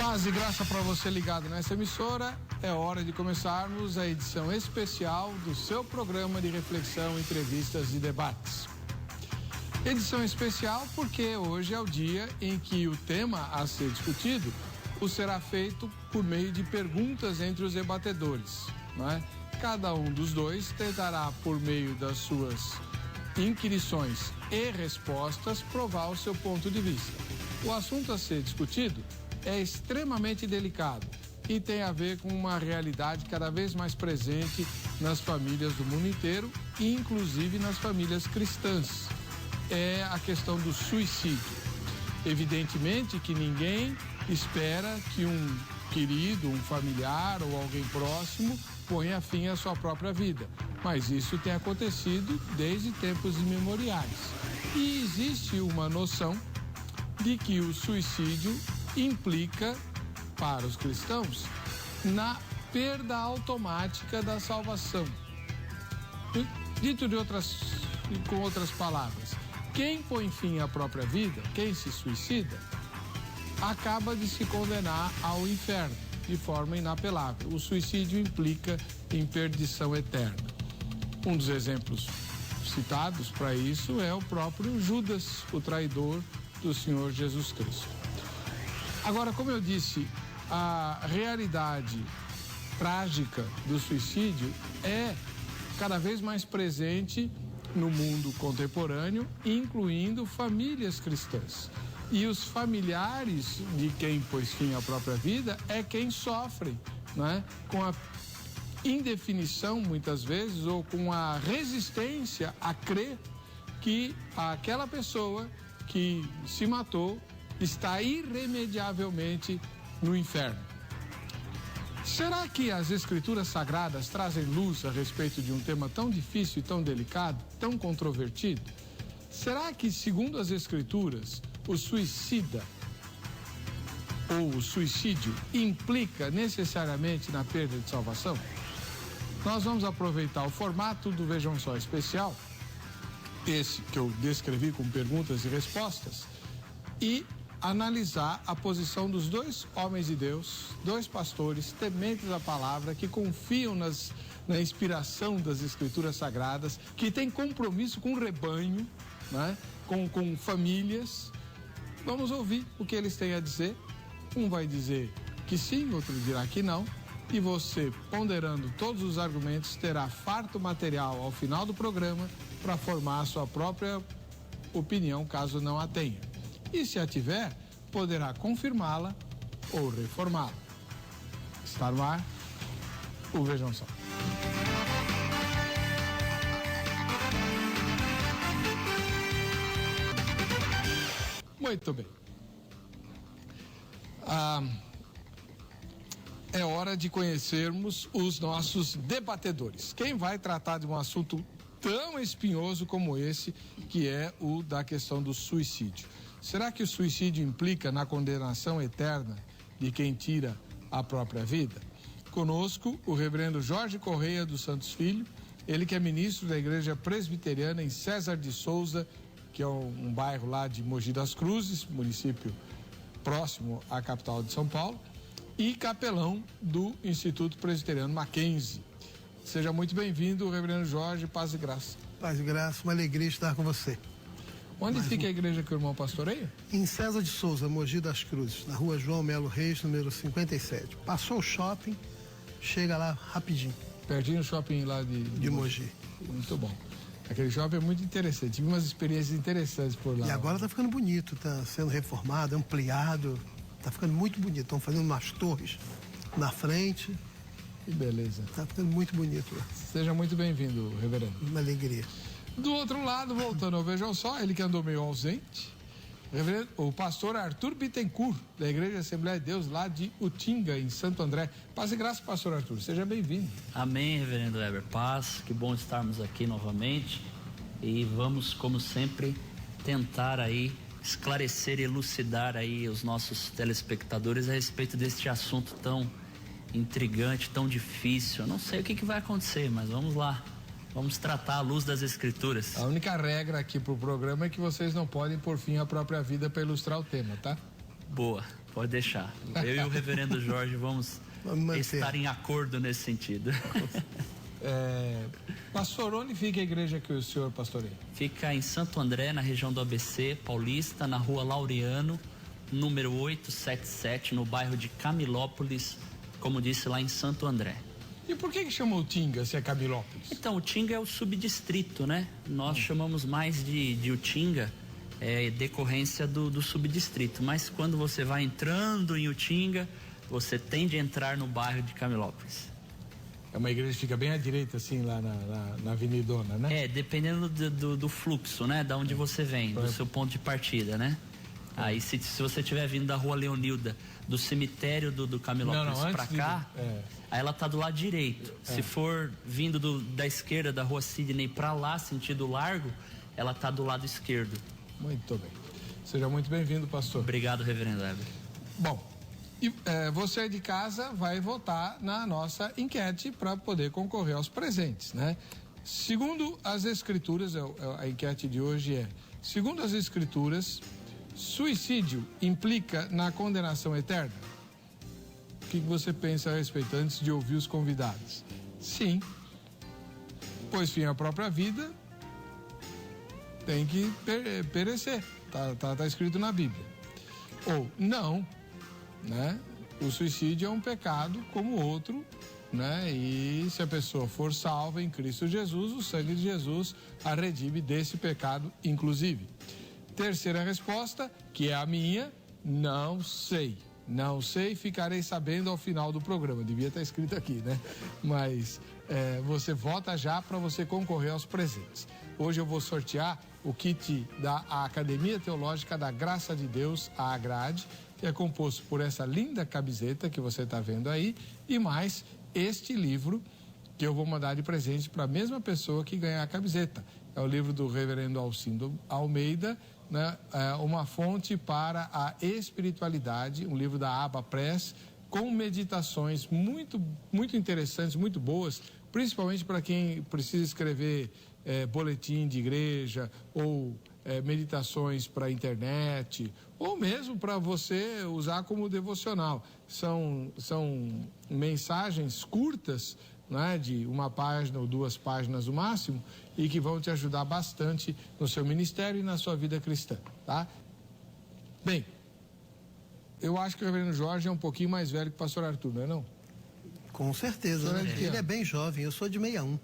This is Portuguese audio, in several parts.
Paz e graça para você ligado nessa emissora. É hora de começarmos a edição especial do seu programa de reflexão, entrevistas e debates. Edição especial porque hoje é o dia em que o tema a ser discutido será feito por meio de perguntas entre os debatedores, não é? Cada um dos dois tentará, por meio das suas inquirições e respostas, provar o seu ponto de vista. O assunto a ser discutido é extremamente delicado e tem a ver com uma realidade cada vez mais presente nas famílias do mundo inteiro, inclusive nas famílias cristãs. É a questão do suicídio. Evidentemente que ninguém espera que um querido, um familiar ou alguém próximo ponha fim à sua própria vida, mas isso tem acontecido desde tempos imemoriais. E existe uma noção de que o suicídio implica, para os cristãos, na perda automática da salvação. Dito com outras palavras, quem põe fim à própria vida, quem se suicida, acaba de se condenar ao inferno de forma inapelável. O suicídio implica em perdição eterna. Um dos exemplos citados para isso é o próprio Judas, o traidor do Senhor Jesus Cristo. Agora, como eu disse, a realidade trágica do suicídio é cada vez mais presente no mundo contemporâneo, incluindo famílias cristãs. E os familiares de quem pôs fim à própria vida é quem sofrem, né? Com a indefinição, muitas vezes, ou com a resistência a crer que aquela pessoa que se matou está irremediavelmente no inferno. Será que as Escrituras Sagradas trazem luz a respeito de um tema tão difícil e tão delicado, tão controvertido? Será que, segundo as Escrituras, o suicida ou o suicídio implica necessariamente na perda de salvação? Nós vamos aproveitar o formato do Vejam Só especial, esse que eu descrevi com perguntas e respostas, e analisar a posição dos dois homens de Deus, dois pastores tementes à palavra, que confiam na inspiração das Escrituras Sagradas, que têm compromisso com o rebanho, né? com famílias. Vamos ouvir o que eles têm a dizer. Um vai dizer que sim, outro dirá que não. E você, ponderando todos os argumentos, terá farto material ao final do programa para formar a sua própria opinião, caso não a tenha. E se a tiver, poderá confirmá-la ou reformá-la. Está no ar o Vejam Só. Muito bem. É hora de conhecermos os nossos debatedores. Quem vai tratar de um assunto tão espinhoso como esse, que é o da questão do suicídio? Será que o suicídio implica na condenação eterna de quem tira a própria vida? Conosco, o reverendo Jorge Correia dos Santos Filho, ele que é ministro da Igreja Presbiteriana em César de Souza, que é um bairro lá de Mogi das Cruzes, município próximo à capital de São Paulo, e capelão do Instituto Presbiteriano Mackenzie. Seja muito bem-vindo, reverendo Jorge, paz e graça. Paz e graça, uma alegria estar com você. Onde fica a igreja que o irmão pastoreia? Em César de Souza, Mogi das Cruzes, na rua João Melo Reis, número 57. Passou o shopping, chega lá rapidinho. Pertinho do shopping lá de Mogi. Muito bom. Aquele shopping é muito interessante, tive umas experiências interessantes por lá. E agora está ficando bonito, está sendo reformado, ampliado, está ficando muito bonito. Estão fazendo umas torres na frente. Que beleza. Está ficando muito bonito lá. Seja muito bem-vindo, reverendo. Uma alegria. Do outro lado, voltando ao Vejam Só, ele que andou meio ausente, o pastor Arthur Bittencourt, da Igreja Assembleia de Deus, lá de Utinga, em Santo André. Paz e graça, pastor Arthur, seja bem-vindo. Amém, reverendo Weber. Paz, que bom estarmos aqui novamente e vamos, como sempre, tentar aí esclarecer e elucidar aí os nossos telespectadores a respeito deste assunto tão intrigante, tão difícil. Eu não sei o que vai acontecer, mas vamos lá. Vamos tratar à luz das Escrituras. A única regra aqui pro programa é que vocês não podem pôr fim à própria vida para ilustrar o tema, tá? Boa. Pode deixar. Eu e o reverendo Jorge vamos estar em acordo nesse sentido. Pastor, onde fica a igreja que o senhor pastoreia? Fica em Santo André, na região do ABC Paulista, na rua Laureano, número 877, no bairro de Camilópolis, como disse, lá em Santo André. E por que chamou Utinga, se é Camilópolis? Então, Utinga é o subdistrito, né? Nós chamamos mais de Utinga, decorrência do subdistrito. Mas quando você vai entrando em Utinga, você tende a entrar no bairro de Camilópolis. É uma igreja que fica bem à direita, assim, lá na Avenidona, né? Dependendo do fluxo, né? Da onde você vem, do seu ponto de partida, né? Aí, se você estiver vindo da rua Leonilda, do cemitério do Camilópolis pra cá, aí ela tá do lado direito. Se for vindo da esquerda, da rua Sidney pra lá, sentido largo, ela tá do lado esquerdo. Muito bem. Seja muito bem-vindo, pastor. Obrigado, reverendo Heber. Bom, e você de casa vai votar na nossa enquete para poder concorrer aos presentes, né? Segundo as escrituras, a enquete de hoje segundo as escrituras, suicídio implica na condenação eterna? O que você pensa a respeito antes de ouvir os convidados? Sim, pois fim à própria vida tem que perecer, tá escrito na Bíblia. Ou não, né? O suicídio é um pecado como outro, né? E se a pessoa for salva em Cristo Jesus, o sangue de Jesus a redime desse pecado, inclusive. Terceira resposta, que é a minha, não sei. Não sei, ficarei sabendo ao final do programa. Devia estar escrito aqui, né? Mas você vota já para você concorrer aos presentes. Hoje eu vou sortear o kit da Academia Teológica da Graça de Deus, a Agrade, que é composto por essa linda camiseta que você está vendo aí, e mais este livro que eu vou mandar de presente para a mesma pessoa que ganhar a camiseta. É o livro do reverendo Alcindo Almeida, né? Uma fonte para a espiritualidade, um livro da Aba Press, com meditações muito, muito interessantes, muito boas, principalmente para quem precisa escrever boletim de igreja ou meditações para a internet, ou mesmo para você usar como devocional. São mensagens curtas, né, de uma página ou 2 páginas no máximo, e que vão te ajudar bastante no seu ministério e na sua vida cristã, tá? Bem, eu acho que o reverendo Jorge é um pouquinho mais velho que o pastor Arthur, não é não? Com certeza, né? Ele é bem jovem, eu sou de 61.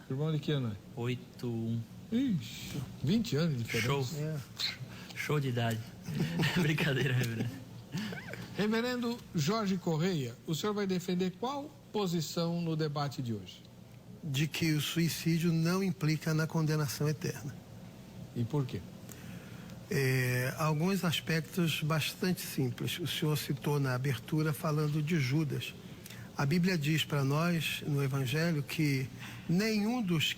Irmão de que ano é? 81. Ixi, 20 anos de diferença. Show. Show de idade. Brincadeira, reverendo. Reverendo Jorge Correia, o senhor vai defender qual posição no debate de hoje? De que o suicídio não implica na condenação eterna. E por quê? Alguns aspectos bastante simples. O senhor citou na abertura falando de Judas. A Bíblia diz para nós, no Evangelho, que nenhum dos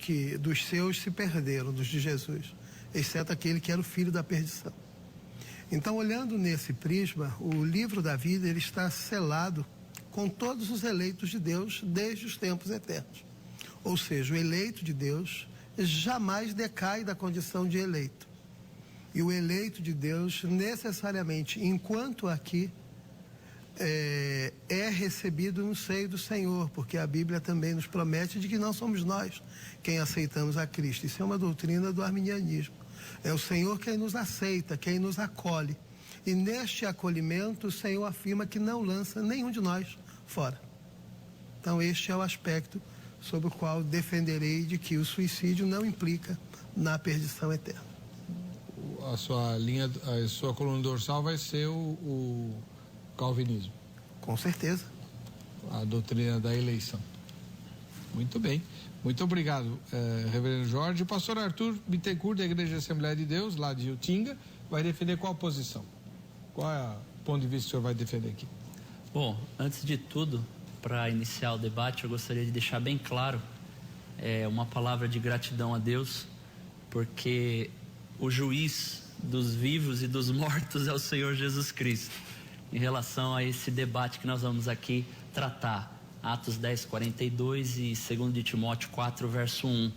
seus se perderam, dos de Jesus, exceto aquele que era o filho da perdição. Então, olhando nesse prisma, o livro da vida ele está selado com todos os eleitos de Deus desde os tempos eternos. Ou seja, o eleito de Deus jamais decai da condição de eleito. E o eleito de Deus, necessariamente, enquanto aqui, é recebido no seio do Senhor, porque a Bíblia também nos promete de que não somos nós quem aceitamos a Cristo. Isso é uma doutrina do arminianismo. É o Senhor quem nos aceita, quem nos acolhe. E neste acolhimento, o Senhor afirma que não lança nenhum de nós fora. Então, este é o aspecto sobre o qual defenderei de que o suicídio não implica na perdição eterna. A sua coluna dorsal vai ser o calvinismo. Com certeza. A doutrina da eleição. Muito bem. Muito obrigado, reverendo Jorge. O pastor Arthur Bittencourt, da Igreja Assembleia de Deus, lá de Utinga, vai defender qual posição? Qual é o ponto de vista que o senhor vai defender aqui? Bom, antes de tudo, para iniciar o debate, eu gostaria de deixar bem claro uma palavra de gratidão a Deus, porque o juiz dos vivos e dos mortos é o Senhor Jesus Cristo, em relação a esse debate que nós vamos aqui tratar. Atos 10:42 e 2 de Timóteo 4, verso 1.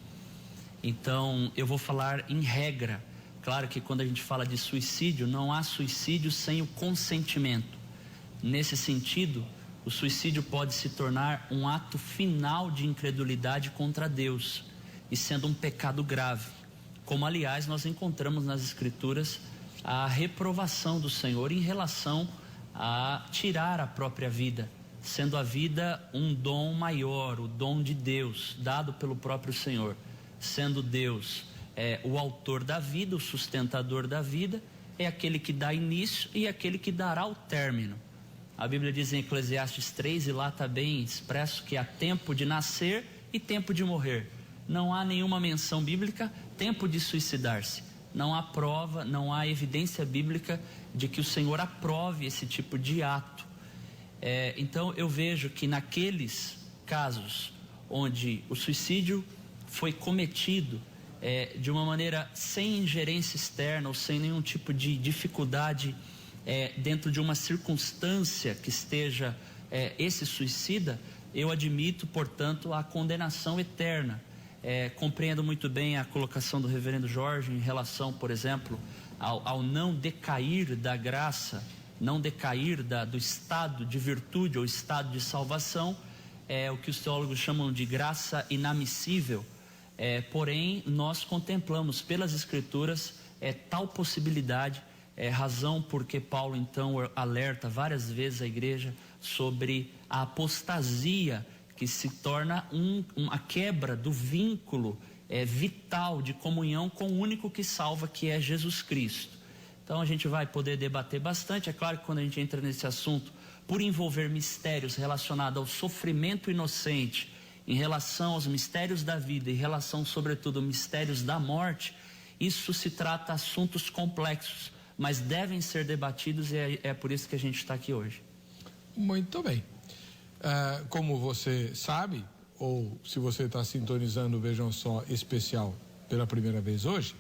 Então, eu vou falar em regra Claro que quando a gente fala de suicídio, não há suicídio sem o consentimento. Nesse sentido, o suicídio pode se tornar um ato final de incredulidade contra Deus, e sendo um pecado grave, como aliás nós encontramos nas Escrituras a reprovação do Senhor em relação a tirar a própria vida, sendo a vida um dom maior, o dom de Deus, dado pelo próprio Senhor, sendo Deus o autor da vida, o sustentador da vida, é aquele que dá início e aquele que dará o término. A Bíblia diz em Eclesiastes 3, e lá está bem expresso, que há tempo de nascer e tempo de morrer. Não há nenhuma menção bíblica, tempo de suicidar-se. Não há prova, não há evidência bíblica de que o Senhor aprove esse tipo de ato. Então eu vejo que naqueles casos onde o suicídio foi cometido de uma maneira sem ingerência externa ou sem nenhum tipo de dificuldade dentro de uma circunstância que esteja esse suicida, eu admito, portanto, a condenação eterna. Compreendo muito bem a colocação do reverendo Jorge em relação, por exemplo, ao não decair da graça, não decair do estado de virtude ou estado de salvação, o que os teólogos chamam de graça inadmissível. Porém, nós contemplamos pelas Escrituras tal possibilidade, razão porque Paulo então alerta várias vezes a igreja sobre a apostasia, que se torna uma quebra do vínculo vital de comunhão com o único que salva, que é Jesus Cristo. Então a gente vai poder debater bastante. É claro que quando a gente entra nesse assunto, por envolver mistérios relacionados ao sofrimento inocente, em relação aos mistérios da vida, em relação sobretudo aos mistérios da morte, isso se trata de assuntos complexos, mas devem ser debatidos, e é por isso que a gente está aqui hoje. Muito bem. Como você sabe, ou se você está sintonizando, vejam só, especial pela primeira vez hoje,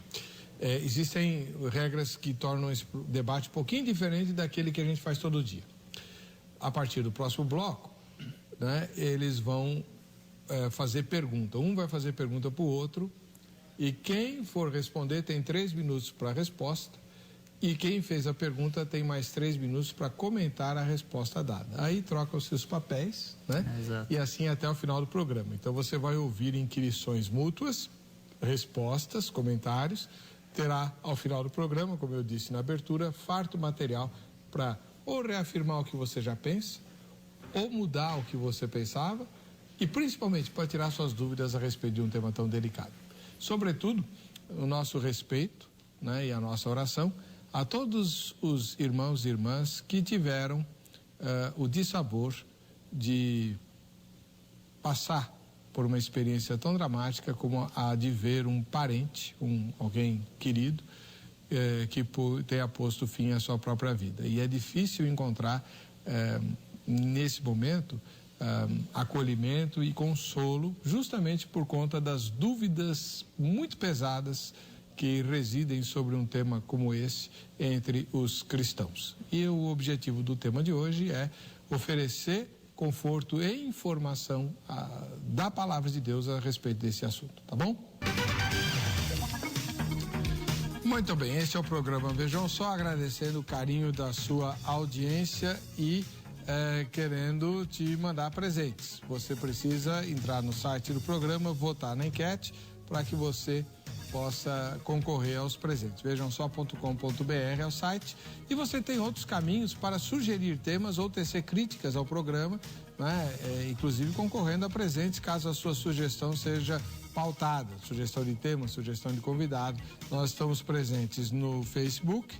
existem regras que tornam esse debate um pouquinho diferente daquele que a gente faz todo dia. A partir do próximo bloco, né, eles vão fazer pergunta. Um vai fazer pergunta para o outro, e quem for responder tem 3 minutos para a resposta. E quem fez a pergunta tem mais 3 minutos para comentar a resposta dada. Aí trocam-se os papéis, né? Exato. E assim até o final do programa. Então você vai ouvir inquirições mútuas, respostas, comentários. Terá ao final do programa, como eu disse na abertura, farto material para ou reafirmar o que você já pensa, ou mudar o que você pensava, e principalmente para tirar suas dúvidas a respeito de um tema tão delicado. Sobretudo, o nosso respeito, né, e a nossa oração a todos os irmãos e irmãs que tiveram o dissabor de passar por uma experiência tão dramática como a de ver um parente, alguém querido, que tenha posto fim à sua própria vida. E é difícil encontrar, nesse momento, acolhimento e consolo, justamente por conta das dúvidas muito pesadas que residem sobre um tema como esse entre os cristãos. E o objetivo do tema de hoje é oferecer conforto e informação da palavra de Deus a respeito desse assunto, tá bom? Muito bem, esse é o programa Vejam Só, agradecendo o carinho da sua audiência e querendo te mandar presentes. Você precisa entrar no site do programa, votar na enquete para que você possa concorrer aos presentes. Vejamsó.com.br é o site, e você tem outros caminhos para sugerir temas ou tecer críticas ao programa, né? Inclusive concorrendo a presentes, caso a sua sugestão seja pautada, sugestão de tema, sugestão de convidado. Nós estamos presentes no Facebook,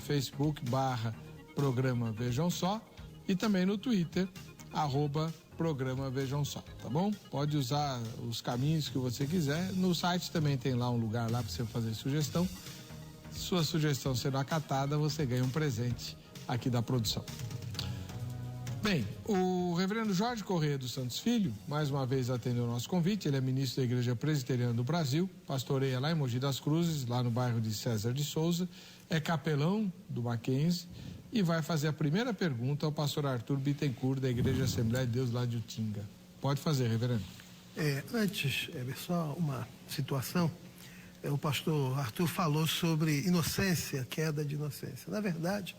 Facebook/Programa Vejam Só, e também no Twitter, @Programa Vejam Só, tá bom? Pode usar os caminhos que você quiser. No site também tem lá um lugar lá para você fazer sugestão. Sua sugestão sendo acatada, você ganha um presente aqui da produção. Bem, o reverendo Jorge Correia dos Santos Filho, mais uma vez atendeu o nosso convite. Ele é ministro da Igreja Presbiteriana do Brasil, pastoreia lá em Mogi das Cruzes, lá no bairro de César de Souza, é capelão do Mackenzie, e vai fazer a primeira pergunta ao pastor Arthur Bittencourt, da Igreja Assembleia de Deus lá de Utinga. Pode fazer, reverendo. Antes, só uma situação. O pastor Arthur falou sobre inocência, queda de inocência. Na verdade,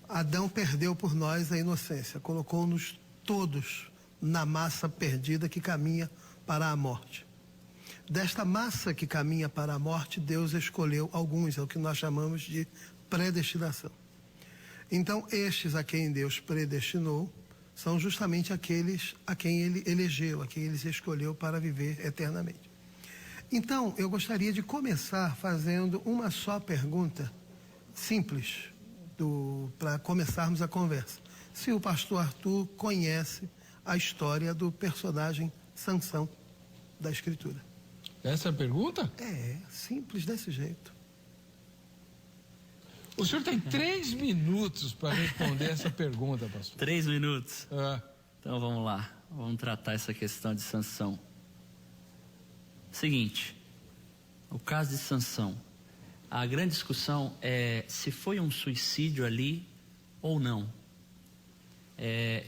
Adão perdeu por nós a inocência, colocou-nos todos na massa perdida que caminha para a morte. Desta massa que caminha para a morte, Deus escolheu alguns, é o que nós chamamos de predestinação. Então, estes a quem Deus predestinou são justamente aqueles a quem Ele elegeu, a quem Ele escolheu para viver eternamente. Então, eu gostaria de começar fazendo uma só pergunta simples, para começarmos a conversa. Se o pastor Arthur conhece a história do personagem Sansão da Escritura. Essa é a pergunta? É, simples desse jeito. O senhor tem 3 minutos para responder essa pergunta, pastor. 3 minutos? É. Então vamos lá, vamos tratar essa questão de Sansão. Seguinte, o caso de Sansão. A grande discussão é se foi um suicídio ali ou não.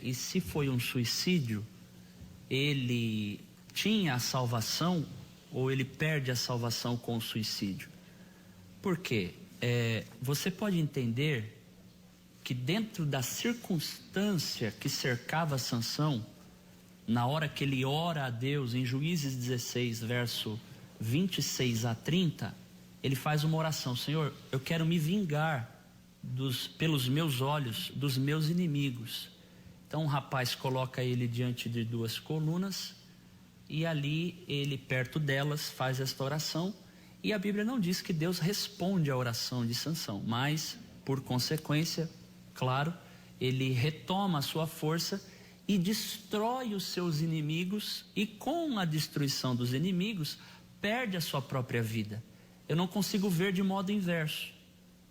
E se foi um suicídio, ele tinha a salvação ou ele perde a salvação com o suicídio? Por quê? Você pode entender que dentro da circunstância que cercava Sansão, na hora que ele ora a Deus, em Juízes 16, verso 26 a 30, ele faz uma oração: Senhor, eu quero me vingar pelos meus olhos dos meus inimigos. Então o rapaz coloca ele diante de 2 colunas e ali ele, perto delas, faz esta oração. E a Bíblia não diz que Deus responde à oração de Sansão, mas, por consequência, claro, ele retoma a sua força e destrói os seus inimigos, e com a destruição dos inimigos, perde a sua própria vida. Eu não consigo ver de modo inverso.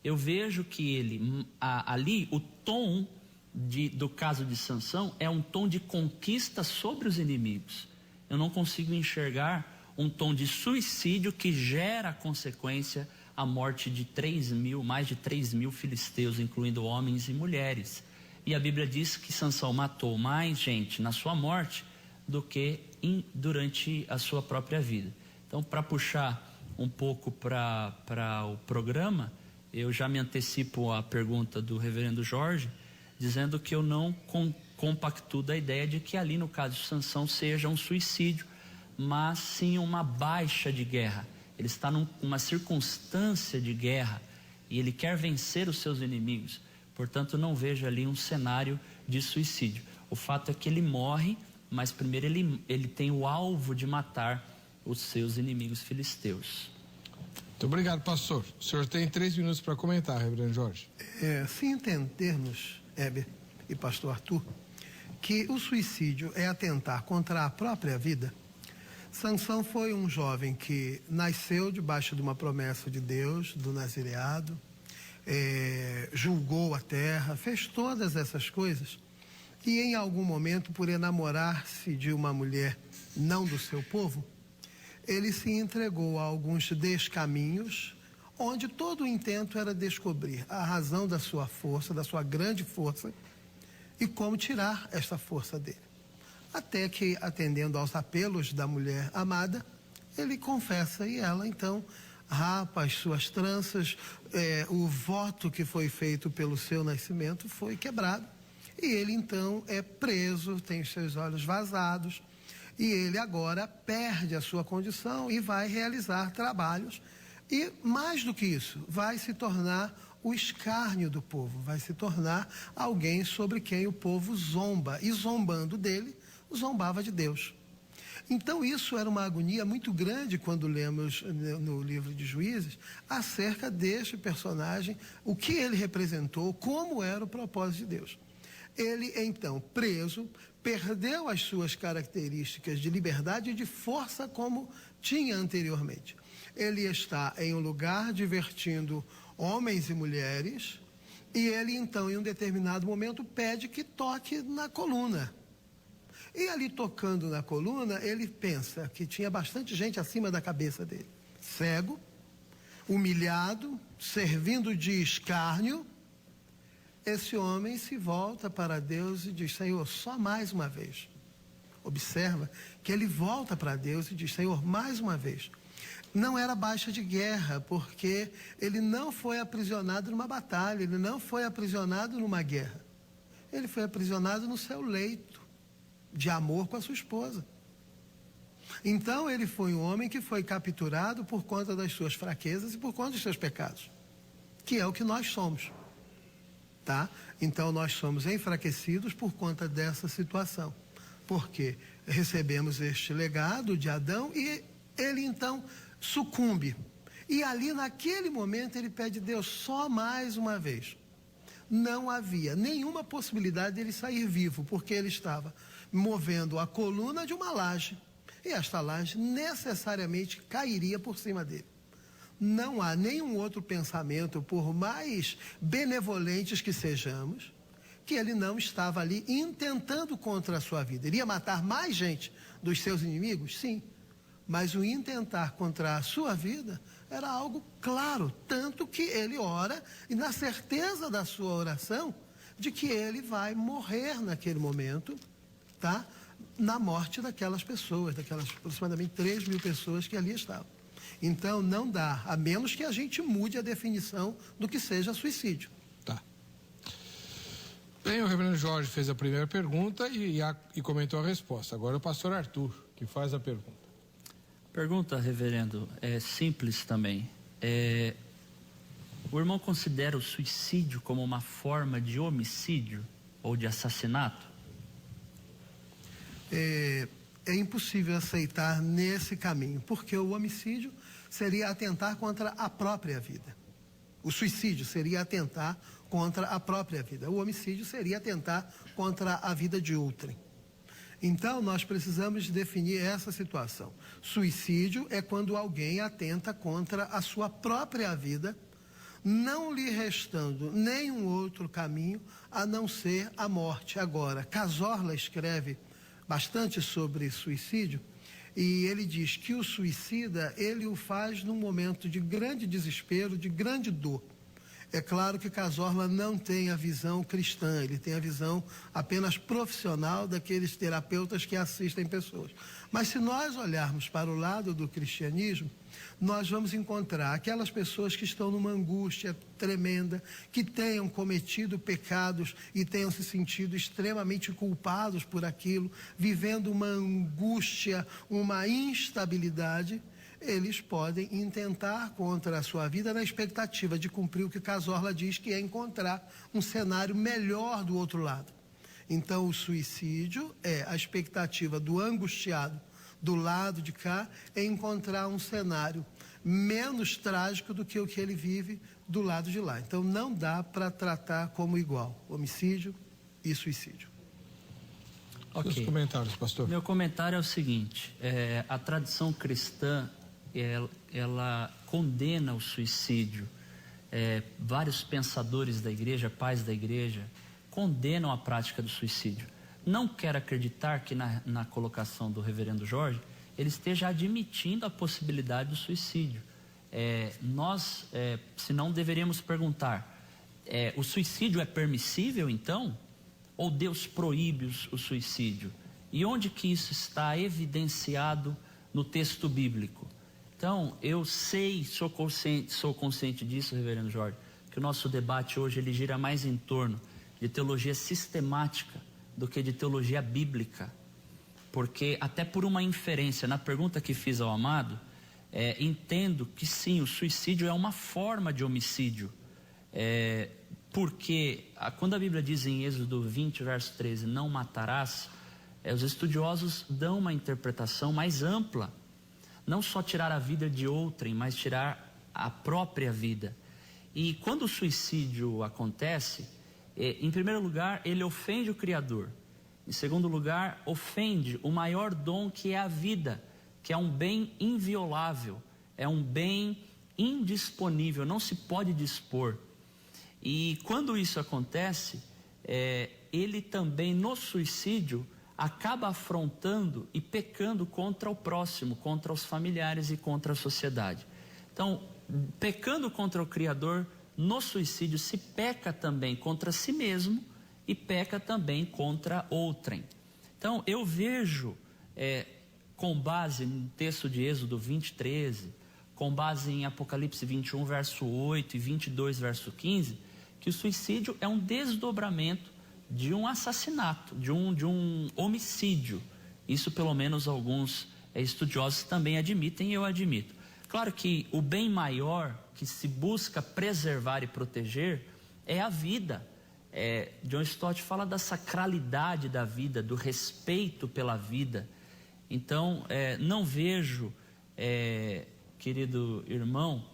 Eu vejo que ele, ali, o tom do caso de Sansão é um tom de conquista sobre os inimigos. Eu não consigo enxergar um tom de suicídio que gera a consequência a morte de mais de 3 mil filisteus, incluindo homens e mulheres. E a Bíblia diz que Sansão matou mais gente na sua morte do que durante a sua própria vida. Então, para puxar um pouco para o programa, eu já me antecipo à pergunta do reverendo Jorge, dizendo que eu não compactuo da ideia de que ali no caso de Sansão seja um suicídio, mas sim uma baixa de guerra. Ele está numa circunstância de guerra e ele quer vencer os seus inimigos. Portanto, não vejo ali um cenário de suicídio. O fato é que ele morre, mas primeiro ele tem o alvo de matar os seus inimigos filisteus. Muito obrigado, pastor. O senhor tem 3 minutos para comentar, reverendo Jorge. Se entendermos, Heber e pastor Arthur, que o suicídio é atentar contra a própria vida, Sansão foi um jovem que nasceu debaixo de uma promessa de Deus, do nazireado, julgou a terra, fez todas essas coisas, e em algum momento, por enamorar-se de uma mulher não do seu povo, ele se entregou a alguns descaminhos, onde todo o intento era descobrir a razão da sua força, da sua grande força, e como tirar esta força dele. Até que, atendendo aos apelos da mulher amada, ele confessa e ela, então, rapa as suas tranças, o voto que foi feito pelo seu nascimento foi quebrado. E ele, então, é preso, tem os seus olhos vazados, e ele agora perde a sua condição e vai realizar trabalhos. E, mais do que isso, vai se tornar o escárnio do povo, vai se tornar alguém sobre quem o povo zomba, e zombando dele, zombava de Deus. Então isso era uma agonia muito grande quando lemos no livro de Juízes acerca deste personagem, o que ele representou, como era o propósito de Deus. Ele então, preso, perdeu as suas características de liberdade e de força como tinha anteriormente. Ele está em um lugar divertindo homens e mulheres, e ele então em um determinado momento pede que toque na coluna. E ali tocando na coluna, ele pensa que tinha bastante gente acima da cabeça dele. Cego, humilhado, servindo de escárnio, esse homem se volta para Deus e diz: Senhor, só mais uma vez. Observa que ele volta para Deus e diz: Senhor, mais uma vez. não era baixa de guerra, porque ele não foi aprisionado numa batalha, ele não foi aprisionado numa guerra. Ele foi aprisionado no seu leito de amor com a sua esposa. Então ele foi um homem que foi capturado por conta das suas fraquezas e por conta dos seus pecados, que é o que nós somos, tá? Então nós somos enfraquecidos por conta dessa situação, porque recebemos este legado de Adão e ele então sucumbe. E ali naquele momento ele pede a Deus só mais uma vez. Não havia nenhuma possibilidade dele sair vivo, porque ele estava movendo a coluna de uma laje. E esta laje necessariamente cairia por cima dele. Não há nenhum outro pensamento, por mais benevolentes que sejamos, que ele não estava ali intentando contra a sua vida. Ele ia matar mais gente dos seus inimigos? Sim. Mas o intentar contra a sua vida era algo claro, tanto que ele ora e na certeza da sua oração de que ele vai morrer naquele momento, tá? Na morte daquelas pessoas, daquelas aproximadamente 3.000 pessoas que ali estavam. Então não dá, a menos que a gente mude a definição do que seja suicídio. Tá. Bem, o reverendo Jorge fez a primeira pergunta e comentou a resposta. Agora o pastor Arthur, que faz a pergunta. Pergunta, reverendo, é simples também. O irmão considera o suicídio como uma forma de homicídio ou de assassinato? É impossível aceitar nesse caminho, porque o homicídio seria atentar contra a própria vida. O suicídio seria atentar contra a própria vida. O homicídio seria atentar contra a vida de outrem. Então, nós precisamos definir essa situação. Suicídio é quando alguém atenta contra a sua própria vida, não lhe restando nenhum outro caminho a não ser a morte. Agora, Cazorla escreve bastante sobre suicídio e ele diz que o suicida, ele o faz num momento de grande desespero, de grande dor. É claro que Cazorla não tem a visão cristã, ele tem a visão apenas profissional daqueles terapeutas que assistem pessoas. Mas se nós olharmos para o lado do cristianismo, nós vamos encontrar aquelas pessoas que estão numa angústia tremenda, que tenham cometido pecados e tenham se sentido extremamente culpados por aquilo, vivendo uma angústia, uma instabilidade. Eles podem intentar contra a sua vida na expectativa de cumprir o que Cazorla diz, que é encontrar um cenário melhor do outro lado. Então, o suicídio é a expectativa do angustiado do lado de cá, é encontrar um cenário menos trágico do que o que ele vive do lado de lá. Então, não dá para tratar como igual homicídio e suicídio. Okay. Seus comentários, pastor. Meu comentário é o seguinte: a tradição cristã ela condena o suicídio. Vários pensadores da igreja, pais da igreja, condenam a prática do suicídio. Não quero acreditar que na colocação do reverendo Jorge ele esteja admitindo a possibilidade do suicídio. Nós, se não, deveríamos perguntar: o suicídio é permissível então? Ou Deus proíbe o suicídio? E onde que isso está evidenciado no texto bíblico? Então, eu sei, sou consciente disso, reverendo Jorge, que o nosso debate hoje ele gira mais em torno de teologia sistemática do que de teologia bíblica. Porque até por uma inferência, na pergunta que fiz ao amado, entendo que sim, o suicídio é uma forma de homicídio. Porque quando a Bíblia diz em Êxodo 20, verso 13, não matarás, os estudiosos dão uma interpretação mais ampla. Não só tirar a vida de outrem, mas tirar a própria vida. E quando o suicídio acontece, em primeiro lugar, ele ofende o Criador. Em segundo lugar, ofende o maior dom, que é a vida, que é um bem inviolável, é um bem indisponível, não se pode dispor. E quando isso acontece, ele também no suicídio acaba afrontando e pecando contra o próximo, contra os familiares e contra a sociedade. Então, pecando contra o Criador, no suicídio se peca também contra si mesmo e peca também contra outrem. Então, eu vejo, com base no texto de Êxodo 20, 13, com base em Apocalipse 21, verso 8 e 22, verso 15, que o suicídio é um desdobramento de um assassinato, de um homicídio. Isso pelo menos alguns estudiosos também admitem, e eu admito. Claro que o bem maior que se busca preservar e proteger é a vida. John Stott fala da sacralidade da vida, do respeito pela vida. Então, não vejo, querido irmão,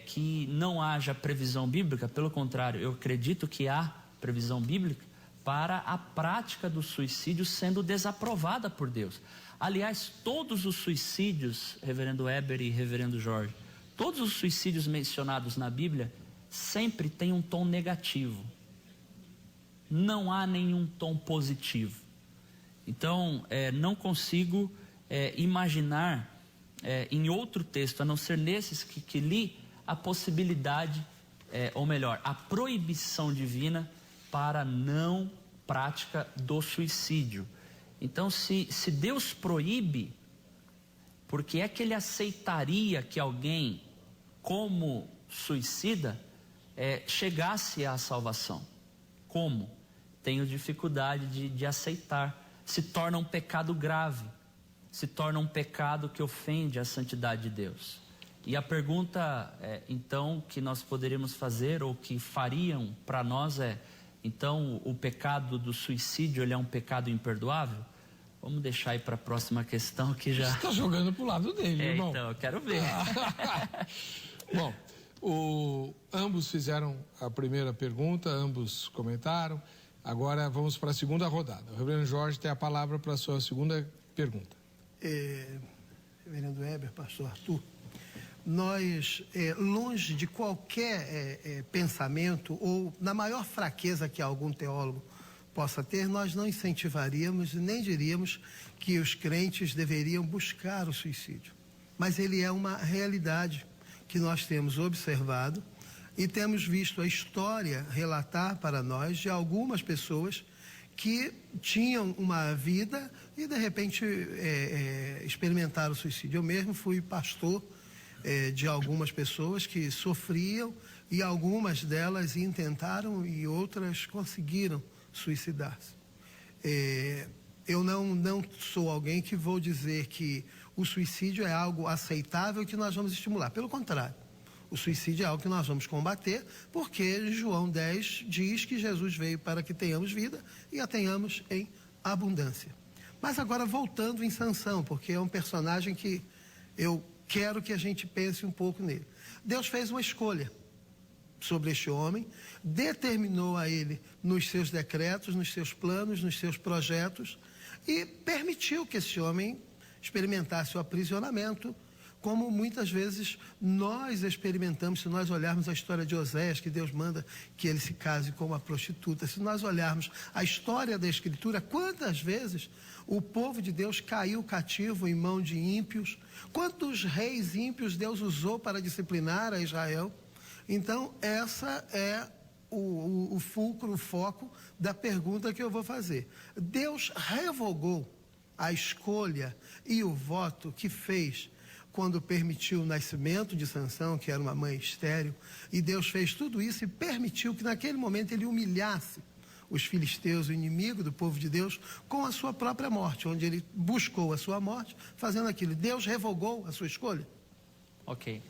que não haja previsão bíblica. Pelo contrário, eu acredito que há previsão bíblica para a prática do suicídio sendo desaprovada por Deus. Aliás, todos os suicídios, reverendo Weber e reverendo Jorge, todos os suicídios mencionados na Bíblia sempre têm um tom negativo. Não há nenhum tom positivo. Então, não consigo imaginar em outro texto, a não ser nesses que li, a possibilidade, ou melhor, a proibição divina para não prática do suicídio. Então, se Deus proíbe, por que é que ele aceitaria que alguém, como suicida, chegasse à salvação? Como? Tenho dificuldade de aceitar. Se torna um pecado grave, se torna um pecado que ofende a santidade de Deus. E a pergunta, então, que nós poderíamos fazer, ou que fariam para nós então, o pecado do suicídio, ele é um pecado imperdoável? Vamos deixar aí para a próxima questão que já... Você está jogando para o lado dele, irmão. Então, eu quero ver. Bom, ambos fizeram a primeira pergunta, ambos comentaram. Agora vamos para a segunda rodada. O reverendo Jorge tem a palavra para a sua segunda pergunta. Reverendo Weber, pastor Arthur, nós, longe de qualquer pensamento ou na maior fraqueza que algum teólogo possa ter, nós não incentivaríamos e nem diríamos que os crentes deveriam buscar o suicídio. Mas ele é uma realidade que nós temos observado e temos visto a história relatar para nós de algumas pessoas que tinham uma vida e de repente experimentaram o suicídio. Eu mesmo fui pastor de algumas pessoas que sofriam e algumas delas intentaram e outras conseguiram suicidar-se. Eu não sou alguém que vou dizer que o suicídio é algo aceitável que nós vamos estimular. Pelo contrário, o suicídio é algo que nós vamos combater, porque João 10 diz que Jesus veio para que tenhamos vida e a tenhamos em abundância. Mas agora voltando em Sansão, porque é um personagem que eu quero que a gente pense um pouco nele. Deus fez uma escolha sobre este homem, determinou a ele nos seus decretos, nos seus planos, nos seus projetos e permitiu que esse homem experimentasse o aprisionamento, como muitas vezes nós experimentamos. Se nós olharmos a história de Oséias, que Deus manda que ele se case com uma prostituta, se nós olharmos a história da Escritura, quantas vezes o povo de Deus caiu cativo em mão de ímpios, quantos reis ímpios Deus usou para disciplinar a Israel. Então, essa é o fulcro, o foco da pergunta que eu vou fazer. Deus revogou a escolha e o voto que fez quando permitiu o nascimento de Sansão, que era uma mãe estéril, e Deus fez tudo isso e permitiu que naquele momento ele humilhasse os filisteus, o inimigo do povo de Deus, com a sua própria morte, onde ele buscou a sua morte, fazendo aquilo. Deus revogou a sua escolha? Ok.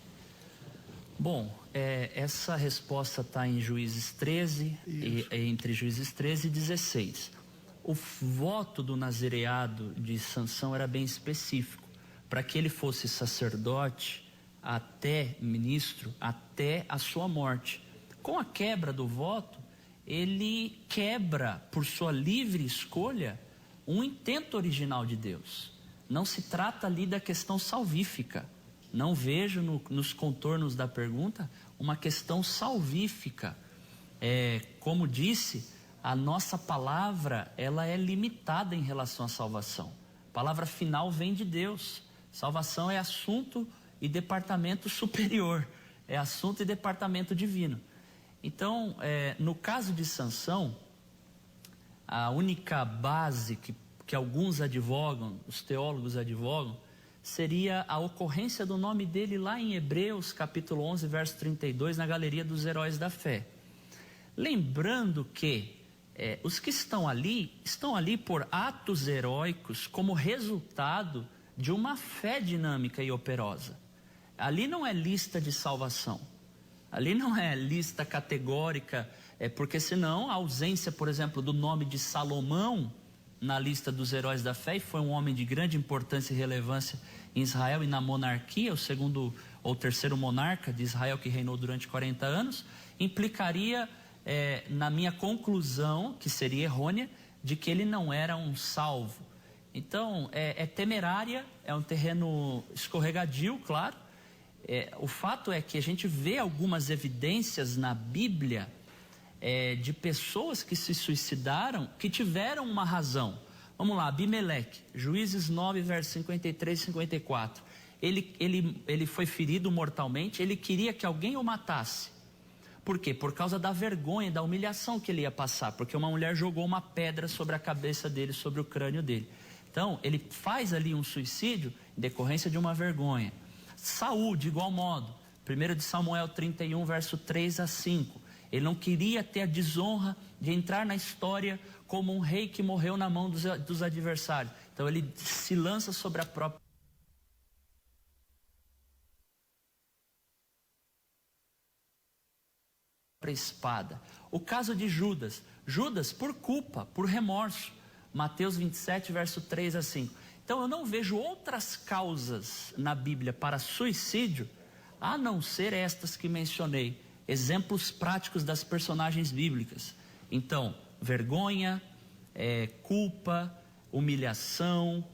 Bom, essa resposta está em Juízes 13, entre Juízes 13 e 16. O voto do nazireado de Sansão era bem específico, para que ele fosse sacerdote, até ministro, até a sua morte. Com a quebra do voto, ele quebra, por sua livre escolha, um intento original de Deus. Não se trata ali da questão salvífica. Não vejo nos contornos da pergunta uma questão salvífica. Como disse, a nossa palavra ela é limitada em relação à salvação. A palavra final vem de Deus. Salvação é assunto e departamento superior. É assunto e departamento divino. Então, no caso de Sansão, a única base que alguns advogam, os teólogos advogam, seria a ocorrência do nome dele lá em Hebreus, capítulo 11, verso 32, na galeria dos heróis da fé. Lembrando que os que estão ali por atos heróicos como resultado de uma fé dinâmica e operosa. Ali não é lista de salvação, ali não é lista categórica, porque senão a ausência, por exemplo, do nome de Salomão na lista dos heróis da fé, e foi um homem de grande importância e relevância em Israel e na monarquia, o segundo ou terceiro monarca de Israel que reinou durante 40 anos, implicaria na minha conclusão, que seria errônea, de que ele não era um salvo. Então, é temerária, é um terreno escorregadio, claro. O fato é que a gente vê algumas evidências na Bíblia de pessoas que se suicidaram, que tiveram uma razão. Vamos lá, Abimeleque, Juízes 9, versos 53 e 54. Ele foi ferido mortalmente, ele queria que alguém o matasse. Por quê? Por causa da vergonha, da humilhação que ele ia passar, porque uma mulher jogou uma pedra sobre a cabeça dele, sobre o crânio dele. Então, ele faz ali um suicídio em decorrência de uma vergonha. Saul, de igual modo, 1 de Samuel 31, verso 3 a 5. Ele não queria ter a desonra de entrar na história como um rei que morreu na mão dos adversários. Então, ele se lança sobre a própria espada. O caso de Judas, por culpa, por remorso, Mateus 27, verso 3 a 5. Então eu não vejo outras causas na Bíblia para suicídio, a não ser estas que mencionei, exemplos práticos das personagens bíblicas. Então, vergonha, culpa, humilhação,